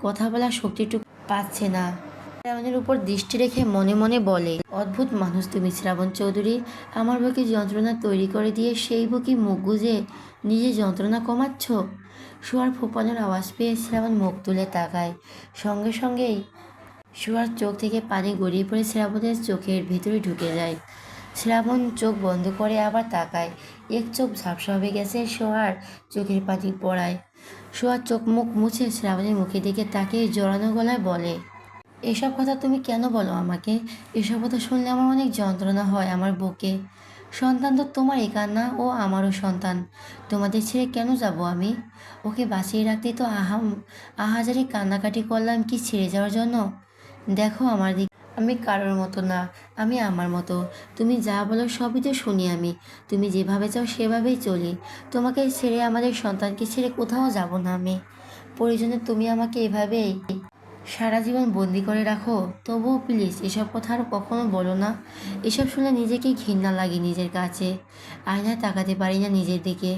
কথা বলার শক্তিটুকু পাচ্ছে না। শ্রাবণের উপর দৃষ্টি রেখে মনে মনে বলে, অদ্ভুত মানুষ তুমি শ্রাবণ চৌধুরী। আমার বুকে যন্ত্রণা তৈরি করে দিয়ে সেই বুকে মুখ গুজে নিজে যন্ত্রণা কমাচ্ছ। সোয়ার ফোপানোর আওয়াজ পেয়ে শ্রাবণ মুখ তুলে তাকায়। সঙ্গে সঙ্গেই সোয়ার চোখ থেকে পানি গড়িয়ে পড়ে শ্রাবণের চোখের ভেতরে ঢুকে যায়। শ্রাবণ চোখ বন্ধ করে আবার তাকায়। এক চোখ ঝাপসা হয়ে গেছে সোয়ার চোখের পানি পড়ায়। সোয়ার চোখ মুখ মুছে শ্রাবণের মুখের দিকে তাকিয়ে জোরালো গলায় বলে, এসব কথা তুমি কেন বলো আমাকে? এসব কথা শুনলে আমার অনেক যন্ত্রণা হয় আমার বুকে। সন্তান তো তোমার একার না, ও আমারও সন্তান। তোমাদের ছেড়ে কেন যাব আমি? ওকে বাঁচিয়ে রাখতে তো আহাজারি কান্নাকাটি করলাম কি ছেড়ে যাওয়ার জন্য? দেখো আমার দিক, আমি কারোর মতো না, আমি আমার মতো। তুমি যা বলো সবই তো শুনি আমি। তুমি যেভাবে চাও সেভাবেই চলি। তোমাকে ছেড়ে, আমাদের সন্তানকে ছেড়ে কোথাও যাব না আমি। প্রয়োজনে তুমি আমাকে এভাবেই সারা জীবন বন্দি করে রাখো, তবুও প্লিজ এসব কথা আর কখনো বলো না। এসব শুনে নিজেকে ঘৃণা লাগে নিজের কাছে। আয়নায় তাকাতে পারি না নিজের দিকে।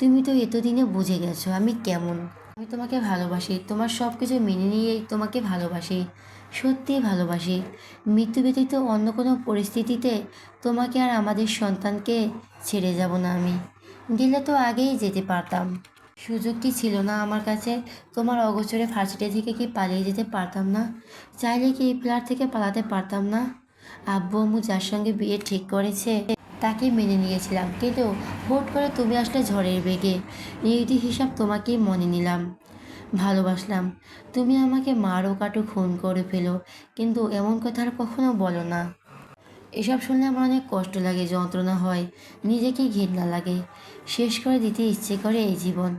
তুমি তো এতদিনে বুঝে গেছো আমি কেমন। আমি তোমাকে ভালোবাসি, তোমার সব কিছু মেনে নিয়েই তোমাকে ভালোবাসি, সত্যিই ভালোবাসি। মৃত্যু ব্যতীত অন্য কোনো পরিস্থিতিতে তোমাকে আর আমাদের সন্তানকে ছেড়ে যাব না আমি। গেলে তো আগেই যেতে পারতাম। সুযোগ কি ছিল না আমার কাছে? তোমার অগোচরে ভার্সিটি থেকে কি পালিয়ে যেতে পারতাম না? চাইলে কি এই ফ্ল্যাট থেকে পালাতে পারতাম না? আব্বু আম্মু যার সঙ্গে বিয়ে ঠিক করেছে তাকে মেনে নিয়েছিলাম, কিন্তু হুট করে তুমি আসলে ঝড়ের বেগে। নিয়তি হিসাব তোমাকেই মনে নিলাম, ভালোবাসলাম। তুমি আমাকে মারো কাটো খুন করে ফেলো, কিন্তু এমন কথা আর কখনো বলো না। এসব শুনলে আমার অনেক কষ্ট লাগে, যন্ত্রণা হয়, নিজেকে ঘৃণা লাগে। শেষ করে দিতে ইচ্ছে করে এই জীবন।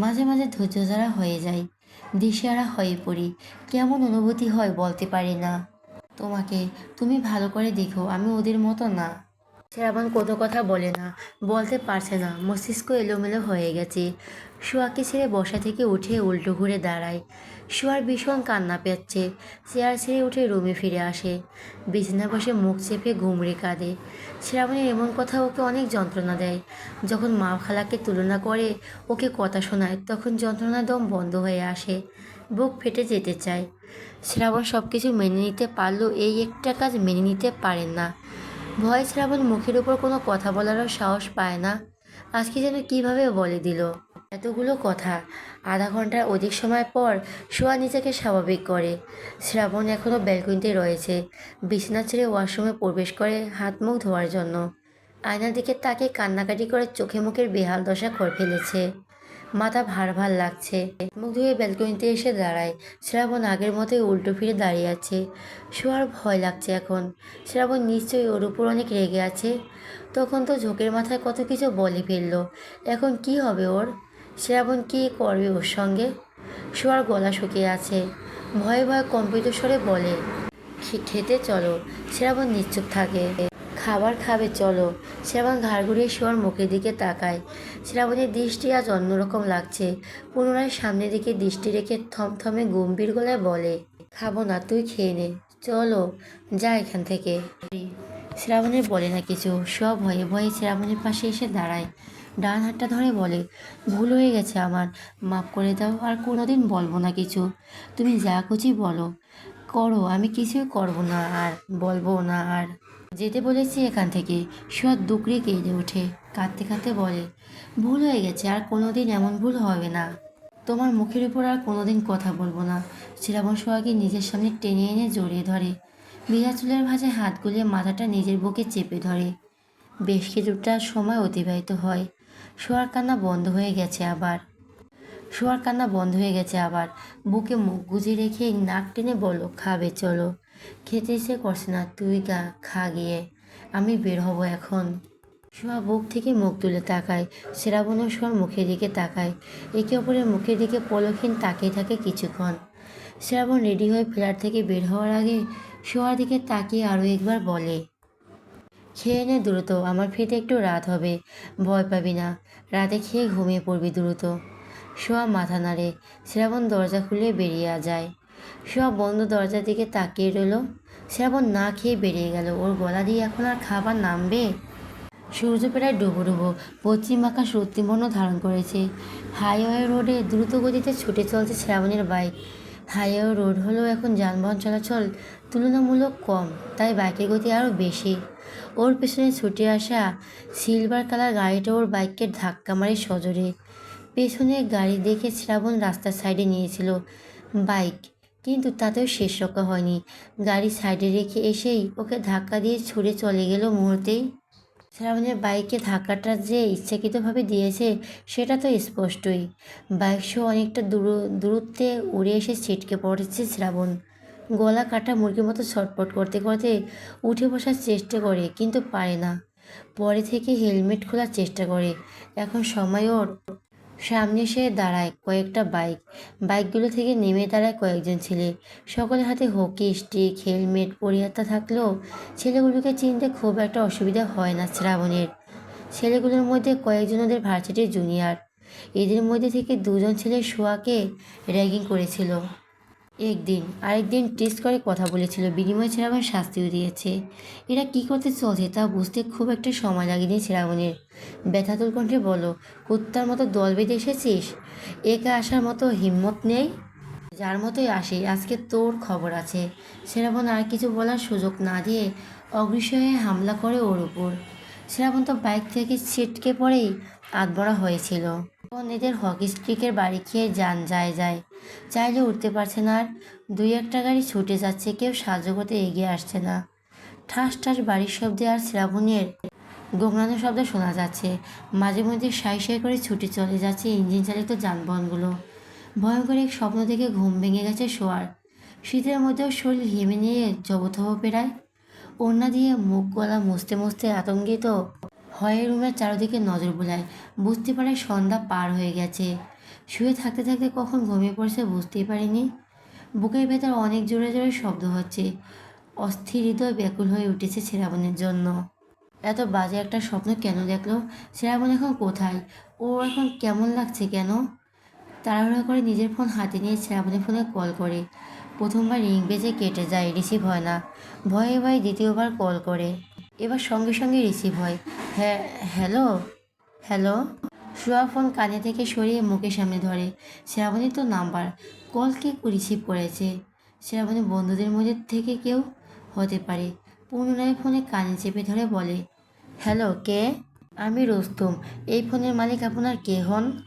মাঝে মাঝে ধৈর্য ধরা হয়ে যায়, দিশেহারা হয়ে পড়ি। কেমন অনুভূতি হয় বলতে পারি না তোমাকে। তুমি ভালো করে দেখো, আমি ওদের মতো না। শ্রাবণ কোনো কথা বলে না, বলতে পারছে না, মস্তিষ্ক এলোমেলো হয়ে গেছে। শোয়াকে ছেড়ে বসা থেকে উঠে উল্টো ঘুরে দাঁড়ায়। শোয়ার ভীষণ কান্না পেচ্ছে। চেয়ার ছেড়ে উঠে রুমে ফিরে আসে, বিছানা বসে মুখ চেপে ঘুমড়ে কাঁদে। শ্রাবণের এমন কথা ওকে অনেক যন্ত্রণা দেয়। যখন মা খালাকে তুলনা করে, ওকে কথা শোনায়, তখন যন্ত্রণা দম বন্ধ হয়ে আসে, বুক ফেটে যেতে চায়। শ্রাবণ সব কিছু মেনে নিতে পারলেও এই একটা কাজ মেনে নিতে পারেন না। ভয় শ্রাবণ মুখের উপর কোনো কথা বলারও সাহস পায় না। আজকে যেন কিভাবে বলে দিল এতগুলো কথা। আধা ঘন্টার অধিক সময় পর শোয়া নিজেকে স্বাভাবিক করে। শ্রাবণ এখনও ব্যালকনিতে রয়েছে, বিছানা ছেড়ে ওয়াশরুমে প্রবেশ করে হাত মুখ ধোয়ার জন্য। আয়নার দিকে তাকে কান্নাকাটি করে চোখে মুখের বেহাল দশা করে ফেলেছে। মাথা ভার ভার লাগছে। মুখ ধুয়ে ব্যালকনিতে এসে দাঁড়ায়। শ্রাবণ আগের মতোই উল্টো ফিরে দাঁড়িয়ে আছে। শোয়ার ভয় লাগছে এখন। শ্রাবণ নিশ্চয়ই ওর উপর অনেক রেগে আছে। তখন তো ঝোঁকের মাথায় কত কিছু বলে ফেললো। এখন কি হবে ওর? শ্রাবণ কী করবে ওর সঙ্গে? শোয়ার গলা শুকিয়ে আছে, ভয়ে ভয়ে কম্পিত স্বরে বলে, খেতে চলো। শ্রাবণ নিশ্চুপ থাকে। খাবার খাবে চলো। শ্রাবণ ঘাড় ঘুরিয়ে শোয়ার মুখের দিকে তাকায়। শ্রাবণের দৃষ্টি আজ অন্যরকম লাগছে। পুনরায় সামনের দিকে দৃষ্টি রেখে থমথমে গম্ভীর গলায় বলে, খাবো না, তুই খেয়ে নে, চলো, যা এখান থেকে। শ্রাবণের বলে না কিছু। সব ভয়ে ভয়ে শ্রাবণের পাশে এসে দাঁড়ায়, ডান হাতটা ধরে বলে, ভুল হয়ে গেছে আমার, মাফ করে দাও, আর কোনোদিন বলবো না কিছু। তুমি যা খুশি বলো, করো, আমি কিছুই করবো না আর বলবো না আর। যেতে বলেছি এখান থেকে। শোয়া দুকড়ে কেঁদে ওঠে, কাঁদতে কাঁদতে বলে, ভুল হয়ে গেছে, আর কোনোদিন এমন ভুল হবে না। তোমার মুখের উপর আর কোনোদিন কথা বলবো না। শ্রাবণ সোহাকে নিজের সামনে টেনে এনে জড়িয়ে ধরে, ভিজা চুলের ভাঁজে হাত গুলিয়ে মাথাটা নিজের বুকে চেপে ধরে। বেশ কিছুটা সময় অতিবাহিত হয়। শোয়ার কান্না বন্ধ হয়ে গেছে আবার। বুকে মুখ গুজে রেখে নাক টেনে বলো, খাবে চলো। খেতে ইচ্ছে করছে না, তুই খা গিয়ে, আমি বের হব এখন। শোয়া বুক থেকে মুখ তুলে তাকায়। শ্রাবণ ও শোয়ার মুখের দিকে তাকায়। একে অপরের মুখের দিকে পলকহীন তাকিয়ে থাকে কিছুক্ষণ। শ্রাবণ রেডি হয়ে ফ্ল্যাট থেকে বের হওয়ার আগে শোয়ার দিকে তাকিয়ে আরও একবার বলে, খেয়ে নে দ্রুত, আমার ফিরতে একটু রাত হবে। ভয় পাবি না, রাতে খেয়ে ঘুমিয়ে পড়বি দ্রুত। শোয়া মাথা নাড়ে। শ্রাবণ দরজা খুলে বেরিয়ে যায়। শোয়া বন্ধ দরজার দিকে তাকিয়ে রইল। শ্রাবণ না খেয়ে বেরিয়ে গেল। ওর গলা দিয়ে এখন আর খাবার নামবে? সূর্য প্রায় ডুবো ডুবো, পশ্চিম আকাশ রক্তিবর্ণ ধারণ করেছে। হাইওয়ে রোডে দ্রুত গতিতে ছুটে চলছে শ্রাবণের বাইক। হাইওয়ে রোড হলেও এখন যানবাহন চলাচল তুলনামূলক কম, তাই বাইকের গতি আরও বেশি। ওর পেছনে ছুটে আসা সিলভার কালার গাড়িটা ওর বাইককে ধাক্কা মারে সজোরে। পেছনে গাড়ি দেখে শ্রাবণ রাস্তার সাইডে নিয়েছিল বাইক, কিন্তু তাতেও শেষ রক্ষা হয়নি। গাড়ি সাইডে রেখে এসেই ওকে ধাক্কা দিয়ে ছুড়ে চলে গেল মুহূর্তেই। শ্রাবণের বাইকে ধাক্কাটা যে ইচ্ছাকৃতভাবে দিয়েছে সেটা তো স্পষ্টই। বাইক সহ অনেকটা দূরত্বে উড়ে এসে ছিটকে পড়েছে শ্রাবণ। গলা কাটা মুরগির মতো ছটপট করতে করতে উঠে বসার চেষ্টা করে, কিন্তু পারে না। পরে থেকে হেলমেট খোলার চেষ্টা করে। এখন সময় ওর। সামনে এসে দাঁড়ায় কয়েকটা বাইক। বাইকগুলো থেকে নেমে দাঁড়ায় কয়েকজন ছেলে। সকলের হাতে হকি স্টিক, হেলমেট, পরিহাতা থাকলেও ছেলেগুলোকে চিনতে খুব একটা অসুবিধা হয় না শ্রাবণের। ছেলেগুলোর মধ্যে কয়েকজন ওদের ভার্সিটির জুনিয়র। এদের মধ্যে থেকে দুজন ছেলে শোয়াকে র্যাগিং করেছিল আরেকদিন টেস্ট করে কথা বলেছিল, বিনিময়ে শ্রাবণ শাস্তিও দিয়েছে। এরা কী করতে চলছে তা বুঝতে খুব একটা সময় লাগেনি শ্রাবণের। ব্যথাতুর কণ্ঠে বলো, কুত্তার মতো দল বেঁধে এসেছিস? একা আসার মতো হিম্মত নেই? যার মতোই আসে, আজকে তোর খবর আছে। শ্রাবণ আর কিছু বলার সুযোগ না দিয়ে অগ্রসর হয়ে হামলা করে ওর উপর। শ্রাবণ তো বাইক থেকে ছিটকে পড়েই আধমরা হয়েছিল। এদের হকি স্টিকের বাড়ি খেয়ে যান যায় চাইলে উঠতে পারছে না আর। দুই একটা গাড়ি ছুটে যাচ্ছে, কেউ সাহায্য করতে এগিয়ে আসছে না। ঠাস ঠাস বাড়ির শব্দে আর শ্রাবণের গোংরানো শব্দ শোনা যাচ্ছে। মাঝে মধ্যে সাই সাই করে ছুটে চলে যাচ্ছে ইঞ্জিন চালিত যানবাহনগুলো। ভয়ঙ্কর এক স্বপ্ন দেখে ঘুম ভেঙে গেছে শোয়ার। শীতের মধ্যেও শরীর হিমে নিয়ে জবথব পেরায়। ওড়না দিয়ে মুখ গলা মুছতে মুছতে আতঙ্কিত হয়ে রুমের চারদিকে নজর বুলায়। বুঝতে পারে সন্ধ্যা পার হয়ে গেছে। শুয়ে থাকতে থাকতে কখন ঘুমিয়ে পড়ছে বুঝতেই পারেনি। বুকের ভেতর অনেক জোরে জোরে শব্দ হচ্ছে। অস্থির হৃদয় ব্যাকুল হয়ে উঠেছে শ্রাবণের জন্য। এত বাজে একটা স্বপ্ন কেন দেখলো? শ্রাবণ এখন কোথায়? ও এখন কেমন লাগছে কেন? তাড়াহুড়া করে নিজের ফোন হাতে নিয়ে শ্রাবণের ফোনে কল করে। প্রথমবার রিং বেজে কেটে যায়, রিসিভ হয় না। ভয়ে ভয়ে দ্বিতীয়বার কল করে। এবার সঙ্গে সঙ্গে রিসিভ হয়। হ্যাঁ, হ্যালো। হ্যালো। সোয়া ফোন কানে থেকে সরিয়ে মুখের সামনে ধরে। শ্রাবণীর তো নাম্বার। কল কে রিসিভ করেছে? শ্রাবণী বন্ধুদের মধ্যে থেকে কেউ হতে পারে। পুনরায় ফোনে কানে চেপে ধরে বলে, হ্যালো, কে? আমি রুস্তম। এই ফোনের মালিক আপনার কে হন?